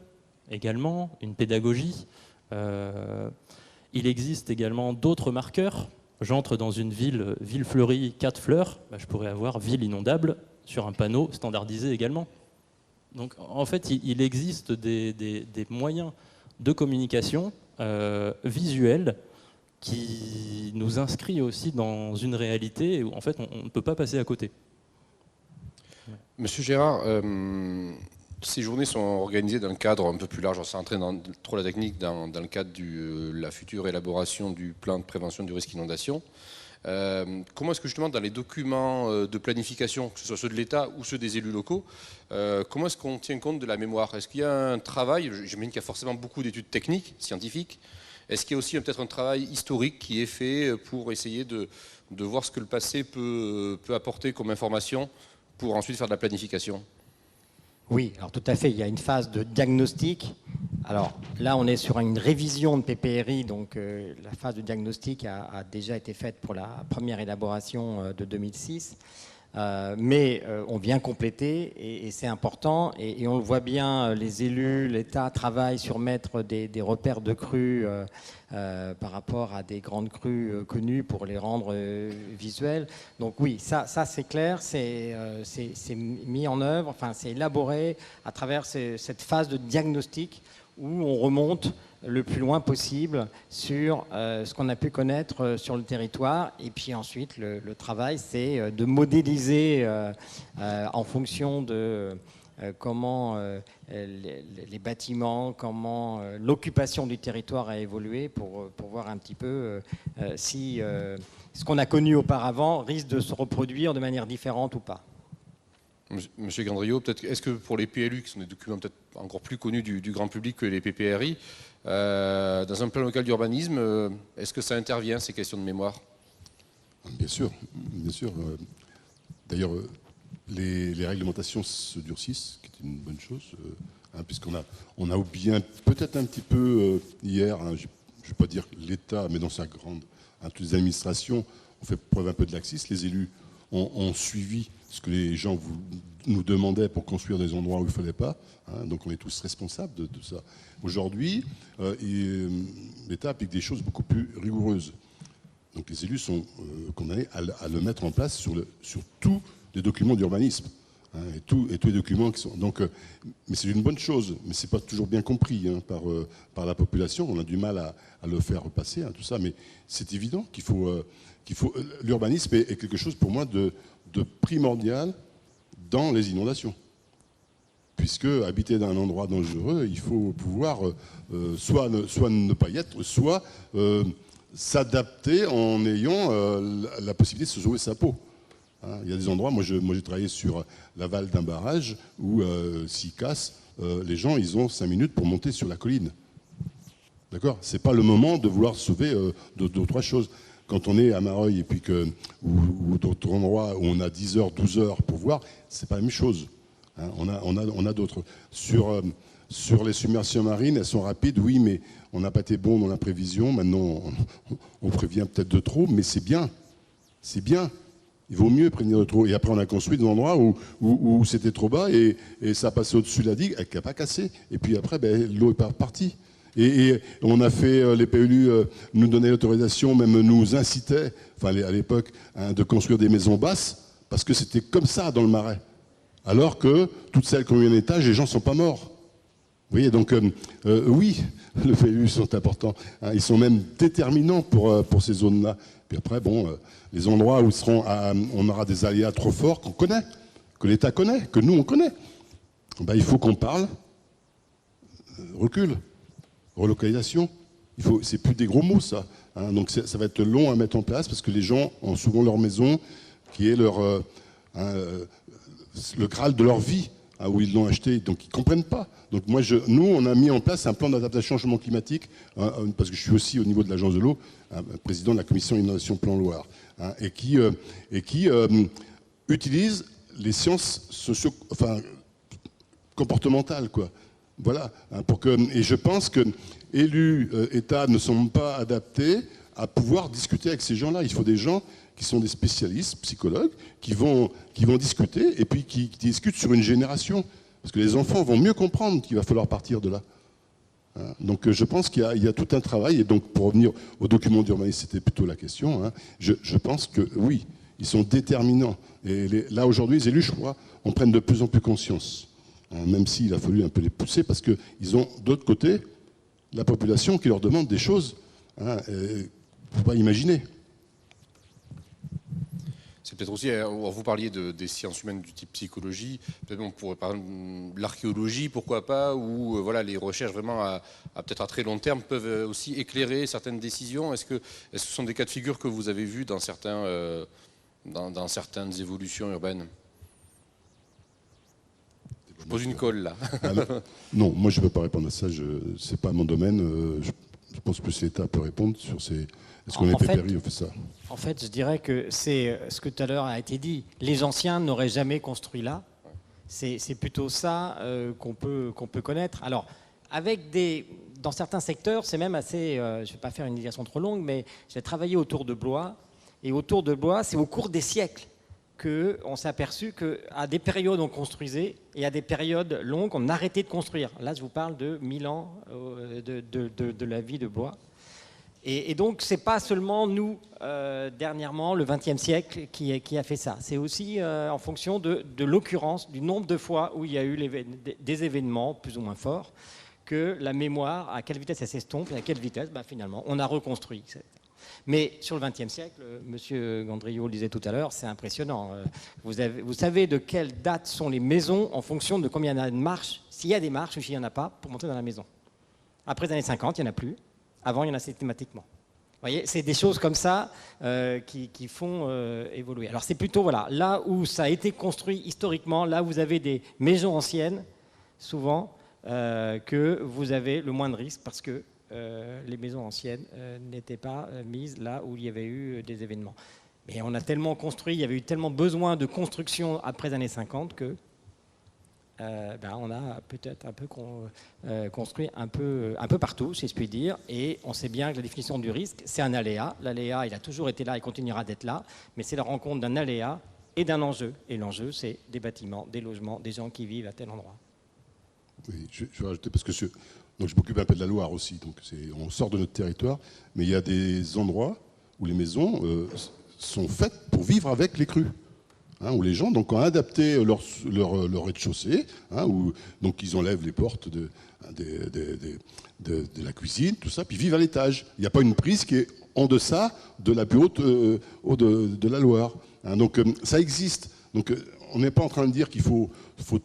également, une pédagogie. Il existe également d'autres marqueurs. J'entre dans une ville fleurie, 4 fleurs, je pourrais avoir ville inondable sur un panneau standardisé également. Donc en fait, il existe des moyens de communication visuelle qui nous inscrit aussi dans une réalité où en fait on ne peut pas passer à côté. Monsieur Gérard, ces journées sont organisées dans le cadre un peu plus large, sans entrer dans trop la technique, dans le cadre de la future élaboration du plan de prévention du risque inondation. Comment est-ce que justement dans les documents de planification, que ce soit ceux de l'État ou ceux des élus locaux, comment est-ce qu'on tient compte de la mémoire? Est-ce qu'il y a un travail, j'imagine qu'il y a forcément beaucoup d'études techniques, scientifiques, est-ce qu'il y a aussi peut-être un travail historique qui est fait pour essayer de voir ce que le passé peut apporter comme information pour ensuite faire de la planification? Oui, alors tout à fait, il y a une phase de diagnostic. Alors là, on est sur une révision de PPRI, donc la phase de diagnostic a déjà été faite pour la première élaboration de 2006. Mais on vient compléter et c'est important et on le voit bien, les élus, l'État travaillent sur mettre des repères de crues par rapport à des grandes crues connues pour les rendre visuelles. Donc oui, ça c'est clair, c'est mis en œuvre, enfin c'est élaboré à travers cette phase de diagnostic où on remonte le plus loin possible sur ce qu'on a pu connaître sur le territoire. Et puis ensuite, le travail, c'est de modéliser en fonction de comment les bâtiments, comment l'occupation du territoire a évolué pour voir un petit peu si ce qu'on a connu auparavant risque de se reproduire de manière différente ou pas. Monsieur Gandriot, peut-être, est-ce que pour les PLU, qui sont des documents peut-être encore plus connus du grand public que les PPRI, dans un plan local d'urbanisme, est-ce que ça intervient, ces questions de mémoire? Bien sûr, bien sûr. D'ailleurs, les réglementations se durcissent, ce qui est une bonne chose, puisqu'on a bien, peut-être un petit peu hier, je ne vais pas dire l'État, mais dans sa grande, toutes les administrations ont fait preuve un peu de laxisme. Les élus ont suivi ce que les gens nous demandaient pour construire des endroits où il ne fallait pas. Donc on est tous responsables de ça. Aujourd'hui, l'État applique des choses beaucoup plus rigoureuses. Donc les élus sont condamnés à le mettre en place sur tous les documents d'urbanisme. Et tous les documents qui sont. Donc, mais c'est une bonne chose, mais c'est pas toujours bien compris par la population. On a du mal à le faire repasser, tout ça. Mais c'est évident qu'il faut l'urbanisme est quelque chose pour moi de primordial dans les inondations. Puisque habiter dans un endroit dangereux, il faut pouvoir soit ne pas y être, soit s'adapter en ayant la possibilité de se sauver sa peau. Il y a des endroits, moi j'ai travaillé sur l'aval d'un barrage où s'il casse, les gens ils ont 5 minutes pour monter sur la colline. D'accord ? C'est pas le moment de vouloir sauver d'autres choses. Quand on est à Mareuil et puis ou d'autres endroits où on a 10 heures, 12 heures pour voir, c'est pas la même chose. On a d'autres. Sur les submersions marines, elles sont rapides, oui, mais on n'a pas été bon dans la prévision. Maintenant, on prévient peut-être de trop, mais c'est bien. C'est bien. Il vaut mieux prévenir de trop. Et après, on a construit des endroits où c'était trop bas et ça passait au-dessus de la digue, elle n'a pas cassé. Et puis après, l'eau est pas partie. Et on a fait, les PLU nous donnaient l'autorisation, même nous incitaient, enfin à l'époque, hein, de construire des maisons basses, parce que c'était comme ça dans le Marais. Alors que toutes celles qui ont eu un étage, les gens ne sont pas morts. Vous voyez, donc oui, les PLU sont importants. Hein, ils sont même déterminants pour ces zones-là. Puis après, bon, les endroits où on aura des aléas trop forts qu'on connaît, que l'État connaît, que nous on connaît, ben, il faut qu'on parle recul, relocalisation. C'est plus des gros mots, ça. Hein, donc ça va être long à mettre en place parce que les gens ont souvent leur maison qui est le Graal de leur vie, hein, où ils l'ont acheté, donc ils ne comprennent pas. Donc nous, on a mis en place un plan d'adaptation au changement climatique, hein, parce que je suis aussi au niveau de l'Agence de l'eau, hein, président de la commission Innovation Plan Loire, hein, et qui utilise les sciences comportementales, quoi. Voilà. Hein, et je pense que élus, État ne sont pas adaptés à pouvoir discuter avec ces gens-là. Il faut des gens qui sont des spécialistes, psychologues, qui vont discuter et puis qui discutent sur une génération. Parce que les enfants vont mieux comprendre qu'il va falloir partir de là. Hein, donc je pense qu'il y a tout un travail. Et donc pour revenir au document d'urbanisme, c'était plutôt la question. Hein, je pense que oui, ils sont déterminants. Et là aujourd'hui, les élus, je crois, en prennent de plus en plus conscience. Hein, même s'il a fallu un peu les pousser parce qu'ils ont d'autre côté la population qui leur demande des choses. Hein, il ne faut pas imaginer. C'est peut-être aussi, vous parliez des sciences humaines du type psychologie, peut-être on pourrait parler de l'archéologie, pourquoi pas, ou voilà, les recherches vraiment peut-être à très long terme peuvent aussi éclairer certaines décisions. Est-ce que ce sont des cas de figure que vous avez vus dans certaines évolutions urbaines? Je pose une colle là. Non, moi je ne peux pas répondre à ça, ce n'est pas mon domaine. Je pense que l'État peut répondre sur ces... Est-ce qu'on était péri ou fait ça? En fait, je dirais que c'est ce que tout à l'heure a été dit. Les anciens n'auraient jamais construit là. C'est plutôt ça qu'on peut connaître. Alors, dans certains secteurs, c'est même assez... je ne vais pas faire une digression trop longue, mais j'ai travaillé autour de Blois. Et autour de Blois, c'est au cours des siècles qu'on s'est aperçu qu'à des périodes on construisait et à des périodes longues on arrêtait de construire. Là, je vous parle de 1000 ans de la vie de Blois. Et donc, ce n'est pas seulement nous, dernièrement, le XXe siècle, qui a fait ça. C'est aussi en fonction de l'occurrence, du nombre de fois où il y a eu des événements plus ou moins forts, que la mémoire, à quelle vitesse elle s'estompe et à quelle vitesse, finalement, on a reconstruit. Mais sur le XXe siècle, M. Gandriot le disait tout à l'heure, c'est impressionnant. Vous savez de quelle date sont les maisons en fonction de combien il y en a de marches, s'il y a des marches ou s'il n'y en a pas, pour monter dans la maison. Après les années 50, il n'y en a plus. Avant, il y en a systématiquement. Vous voyez, c'est des choses comme ça qui font évoluer. Alors c'est plutôt là où ça a été construit historiquement, là où vous avez des maisons anciennes, souvent, que vous avez le moins de risques parce que les maisons anciennes n'étaient pas mises là où il y avait eu des événements. Mais on a tellement construit, il y avait eu tellement besoin de construction après les années 50 que on a peut-être un peu construit un peu partout, si je puis dire, et on sait bien que la définition du risque, c'est un aléa. L'aléa, il a toujours été là et continuera d'être là, mais c'est la rencontre d'un aléa et d'un enjeu. Et l'enjeu, c'est des bâtiments, des logements, des gens qui vivent à tel endroit. Oui, je vais rajouter parce que donc je m'occupe un peu de la Loire aussi, donc on sort de notre territoire, mais il y a des endroits où les maisons sont faites pour vivre avec les crues. Hein, où les gens donc, ont adapté leur rez-de-chaussée, hein, où donc ils enlèvent les portes de la cuisine, tout ça, puis vivent à l'étage. Il n'y a pas une prise qui est en deçà de la plus haute de la Loire. Hein, donc ça existe. Donc on n'est pas en train de dire qu'il faut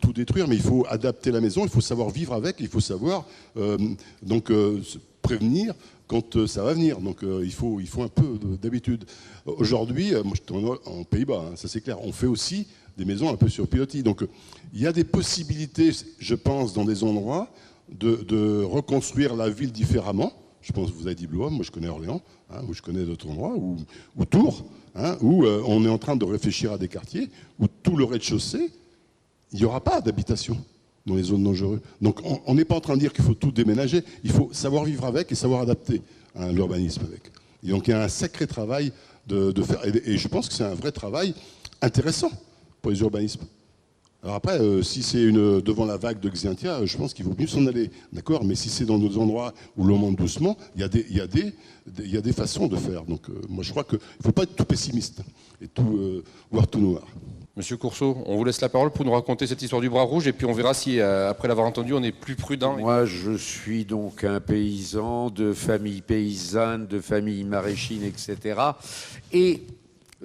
tout détruire, mais il faut adapter la maison, il faut savoir vivre avec, il faut savoir se prévenir quand ça va venir. Donc il faut un peu d'habitude. Aujourd'hui, moi je suis en Pays-Bas, hein, ça c'est clair, on fait aussi des maisons un peu sur pilotis. Donc il y a des possibilités, je pense, dans des endroits de reconstruire la ville différemment. Je pense que vous avez dit Blois, moi je connais Orléans, hein, ou je connais d'autres endroits, ou Tours, hein, où on est en train de réfléchir à des quartiers où tout le rez-de-chaussée, il n'y aura pas d'habitation dans les zones dangereuses. Donc on n'est pas en train de dire qu'il faut tout déménager, il faut savoir vivre avec et savoir adapter l'urbanisme avec. Et donc il y a un sacré travail de faire, et je pense que c'est un vrai travail intéressant pour les urbanismes. Alors après, si c'est devant la vague de Xynthia, je pense qu'il vaut mieux s'en aller, d'accord. Mais si c'est dans d'autres endroits où l'on monte doucement, il y a des façons de faire. Donc moi je crois qu'il ne faut pas être tout pessimiste et tout voir tout noir. Monsieur Courceau, on vous laisse la parole pour nous raconter cette histoire du bras rouge et puis on verra si, après l'avoir entendu, on est plus prudent. Moi, je suis donc un paysan de famille paysanne, de famille maraîchine, etc. Et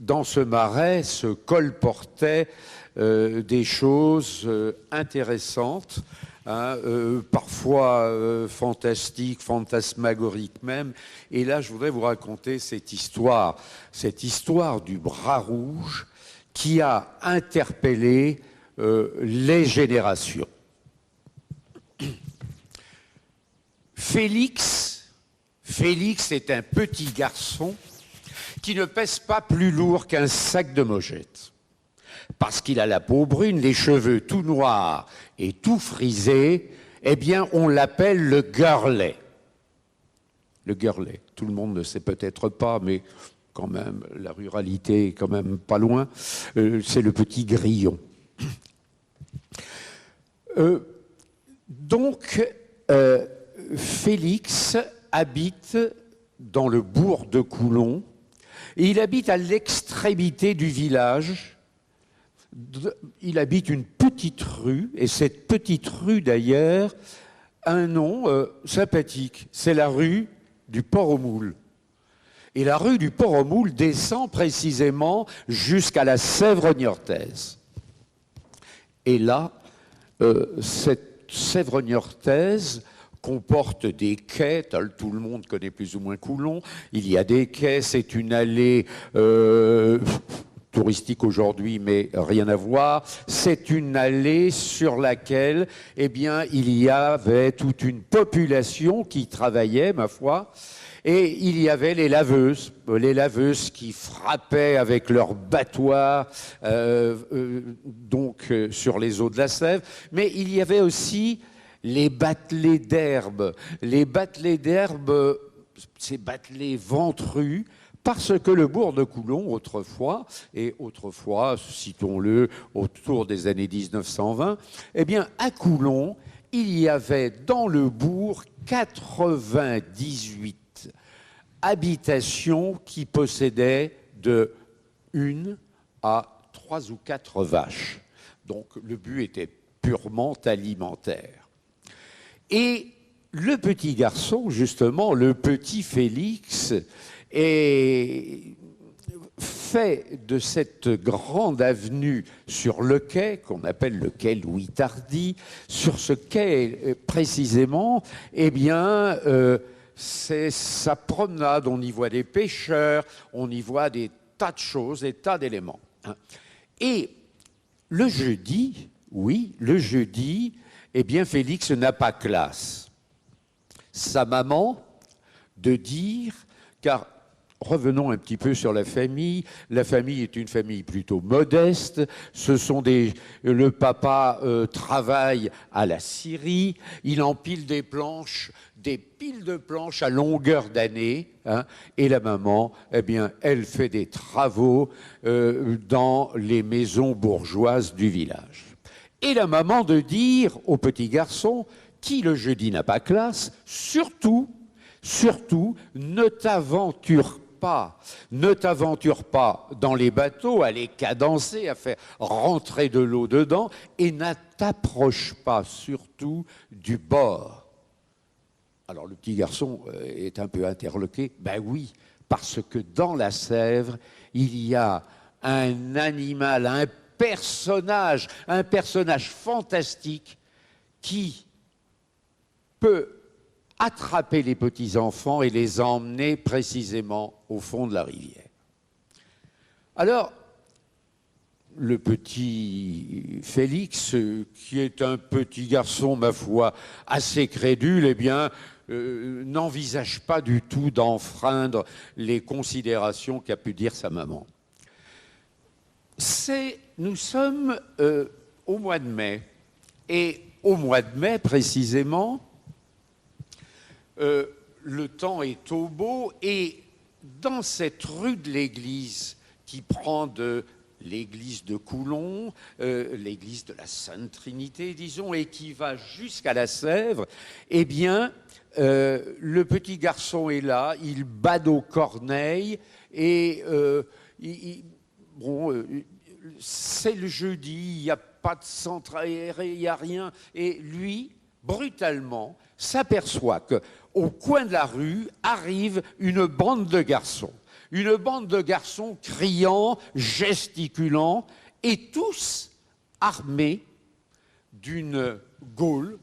dans ce marais se colportaient des choses intéressantes, hein, parfois fantastiques, fantasmagoriques même. Et là, je voudrais vous raconter cette histoire du bras rouge qui a interpellé les générations. Félix est un petit garçon qui ne pèse pas plus lourd qu'un sac de mojettes. Parce qu'il a la peau brune, les cheveux tout noirs et tout frisés, eh bien, on l'appelle le Gurley. Le Gurley, tout le monde ne sait peut-être pas, mais quand même, la ruralité est quand même pas loin. C'est le petit grillon. Félix habite dans le bourg de Coulon, et il habite à l'extrémité du village. Il habite une petite rue, et cette petite rue d'ailleurs a un nom sympathique, c'est la rue du Port aux Moules. Et la rue du Port aux Moules descend précisément jusqu'à la Sèvre niortaise. Et là, cette Sèvre niortaise comporte des quais, tout le monde connaît plus ou moins Coulon, il y a des quais, c'est une allée touristique aujourd'hui, mais rien à voir. C'est une allée sur laquelle, eh bien, il y avait toute une population qui travaillait, ma foi, et il y avait les laveuses qui frappaient avec leurs battoirs sur les eaux de la Sèvre, mais il y avait aussi les batelets d'herbe. Les batelets d'herbe, ces batelets ventrus, parce que le bourg de Coulon, autrefois, citons-le, autour des années 1920, eh bien, à Coulon, il y avait dans le bourg 98 habitations qui possédaient de 1 à 3 ou 4 vaches. Donc, le but était purement alimentaire. Et le petit garçon, justement, le petit Félix, fait de cette grande avenue sur le quai, qu'on appelle le quai Louis Tardy, sur ce quai précisément, eh bien, c'est sa promenade. On y voit des pêcheurs, on y voit des tas de choses, des tas d'éléments. Et le jeudi, eh bien, Félix n'a pas classe. Sa maman, de dire, car revenons un petit peu sur la famille. La famille est une famille plutôt modeste. Le papa travaille à la scierie. Il empile des piles de planches à longueur d'année. Hein, et la maman, eh bien, elle fait des travaux dans les maisons bourgeoises du village. Et la maman de dire au petit garçon, qui le jeudi n'a pas classe, surtout, ne t'aventure pas dans les bateaux, à les cadencer, à faire rentrer de l'eau dedans, et ne t'approche pas surtout du bord. Alors le petit garçon est un peu interloqué. Ben oui, parce que dans la Sèvre, il y a un animal, un personnage fantastique qui peut attraper les petits-enfants et les emmener précisément au fond de la rivière. Alors, le petit Félix, qui est un petit garçon, ma foi, assez crédule, eh bien, n'envisage pas du tout d'enfreindre les considérations qu'a pu dire sa maman. Nous sommes au mois de mai, et au mois de mai, précisément, le temps est au beau, et dans cette rue de l'église qui prend de l'église de Coulon, l'église de la Sainte Trinité, disons, et qui va jusqu'à la Sèvre, eh bien, le petit garçon est là, il bade aux corneilles, et c'est le jeudi, il n'y a pas de centre aéré, il n'y a rien, et lui, brutalement, s'aperçoit qu'au coin de la rue arrive une bande de garçons. Une bande de garçons criant, gesticulant, et tous armés d'une gaule,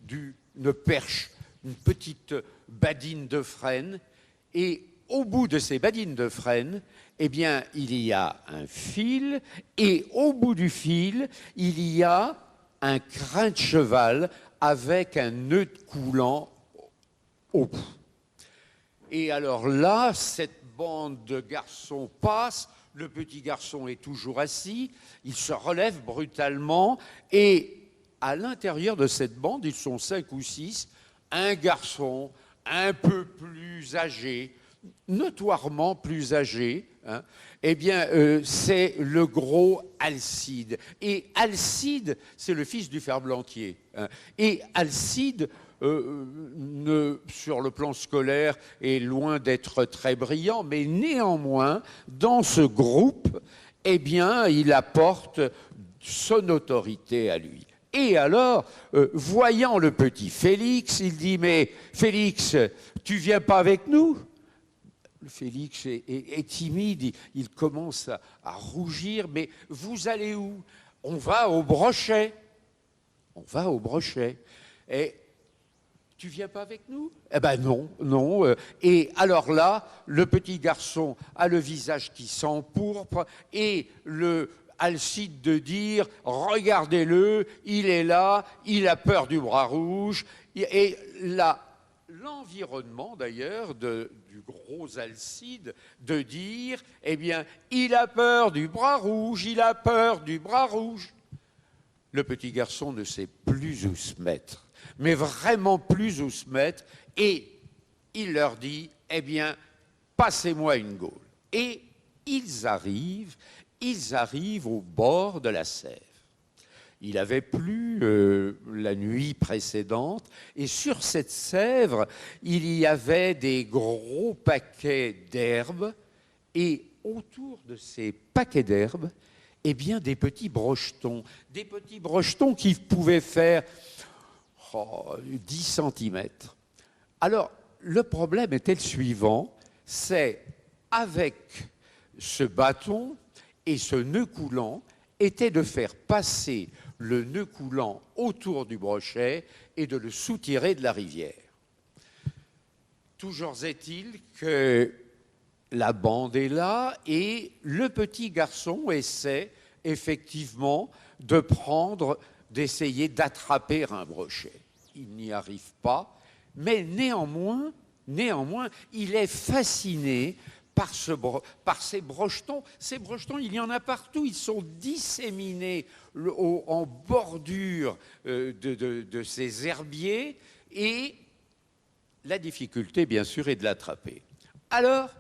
d'une perche, une petite badine de frêne. Et au bout de ces badines de frêne, eh bien, il y a un fil, et au bout du fil, il y a un crin de cheval avec un nœud coulant au bout. Et alors là, cette bande de garçons passe, le petit garçon est toujours assis, il se relève brutalement, et à l'intérieur de cette bande, ils sont 5 ou 6, un garçon un peu plus âgé, notoirement plus âgé, hein, eh bien, c'est le gros Alcide. Et Alcide, c'est le fils du ferblantier. Hein. Et Alcide, sur le plan scolaire, est loin d'être très brillant, mais néanmoins, dans ce groupe, eh bien, il apporte son autorité à lui. Et alors, voyant le petit Félix, il dit « Mais Félix, tu viens pas avec nous ?» Félix est timide, il commence à rougir. « Mais vous allez où ?»« On va au Brochet. »« On va au Brochet. » Et tu viens pas avec nous? Eh ben non, non. Et alors là, le petit garçon a le visage qui s'empourpre et le Alcide de dire « Regardez-le, il est là, il a peur du bras rouge. » Et l'environnement d'ailleurs du gros Alcide de dire « Eh bien, il a peur du bras rouge, il a peur du bras rouge. » Le petit garçon ne sait plus où se mettre, mais vraiment plus où se mettre, et il leur dit « Eh bien, passez-moi une gaule. » Et ils arrivent au bord de la Sèvre. Il avait plu la nuit précédente, et sur cette Sèvre, il y avait des gros paquets d'herbes, et autour de ces paquets d'herbes, eh bien, des petits brochetons qui pouvaient faire 10 centimètres. Alors, le problème était le suivant, c'est avec ce bâton et ce nœud coulant, était de faire passer le nœud coulant autour du brochet et de le soutirer de la rivière. Toujours est-il que la bande est là et le petit garçon essaie effectivement d'essayer d'attraper un brochet. Il n'y arrive pas, mais néanmoins, il est fasciné par ces brochetons. Ces brochetons, il y en a partout, ils sont disséminés en bordure de ces herbiers, et la difficulté, bien sûr, est de l'attraper. Alors,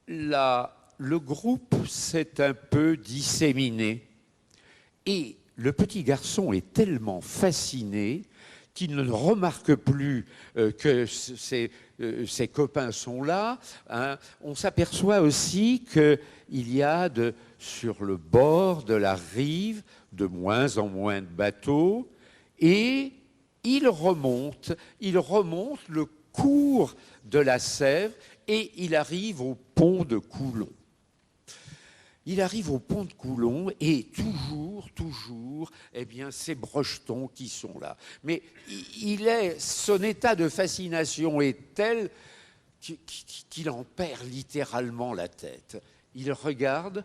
le groupe s'est un peu disséminé, et le petit garçon est tellement fasciné qu'il ne remarque plus que ses copains sont là. Hein. On s'aperçoit aussi qu'il y a sur le bord de la rive de moins en moins de bateaux, et il remonte le cours de la Sèvre et il arrive au pont de Coulon. Il arrive au pont de Coulon et toujours, eh bien, ces brochetons qui sont là. Mais son état de fascination est tel qu'il en perd littéralement la tête. Il regarde,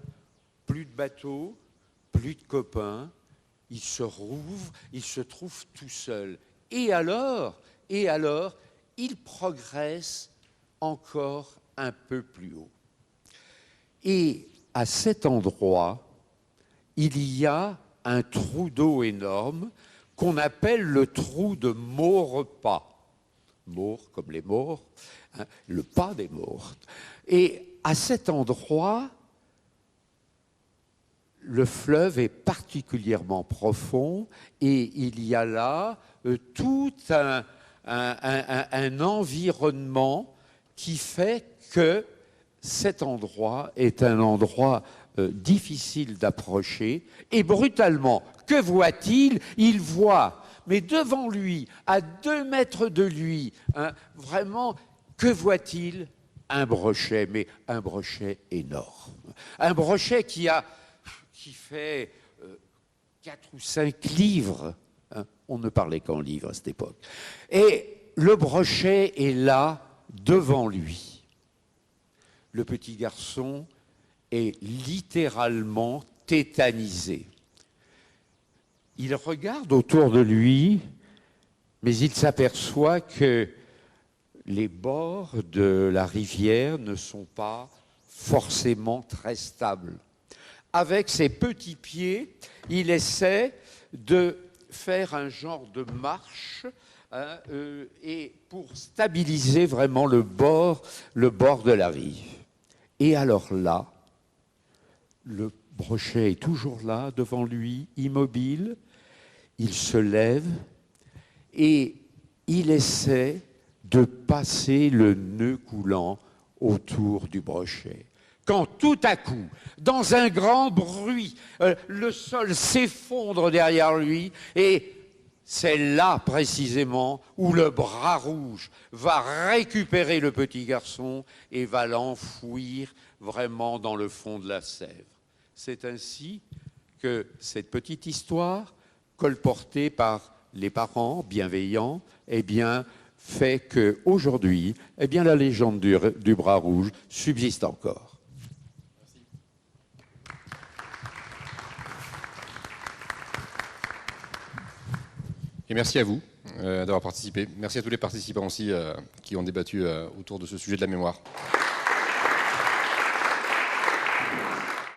plus de bateaux, plus de copains, il se rouvre, il se trouve tout seul. Et alors, il progresse encore un peu plus haut. Et à cet endroit, il y a un trou d'eau énorme qu'on appelle le trou de Maurepas. Maure comme les morts, hein, le pas des morts. Et à cet endroit, le fleuve est particulièrement profond et il y a là tout un environnement qui fait que cet endroit est un endroit difficile d'approcher. Et brutalement, que voit-il? Il voit, mais devant lui, à 2 mètres de lui, vraiment, que voit-il? Un brochet, mais un brochet énorme. Un brochet qui fait 4 ou 5 livres. On ne parlait qu'en livres à cette époque. Et le brochet est là, devant lui. Le petit garçon est littéralement tétanisé. Il regarde autour de lui, mais il s'aperçoit que les bords de la rivière ne sont pas forcément très stables. Avec ses petits pieds, il essaie de faire un genre de marche et pour stabiliser vraiment le bord de la rive. Et alors là, le brochet est toujours là, devant lui, immobile. Il se lève et il essaie de passer le nœud coulant autour du brochet. Quand tout à coup, dans un grand bruit, le sol s'effondre derrière lui et c'est là précisément où le bras rouge va récupérer le petit garçon et va l'enfouir vraiment dans le fond de la Sèvre. C'est ainsi que cette petite histoire, colportée par les parents bienveillants, fait qu'aujourd'hui, la légende du bras rouge subsiste encore. Et merci à vous d'avoir participé. Merci à tous les participants aussi qui ont débattu autour de ce sujet de la mémoire.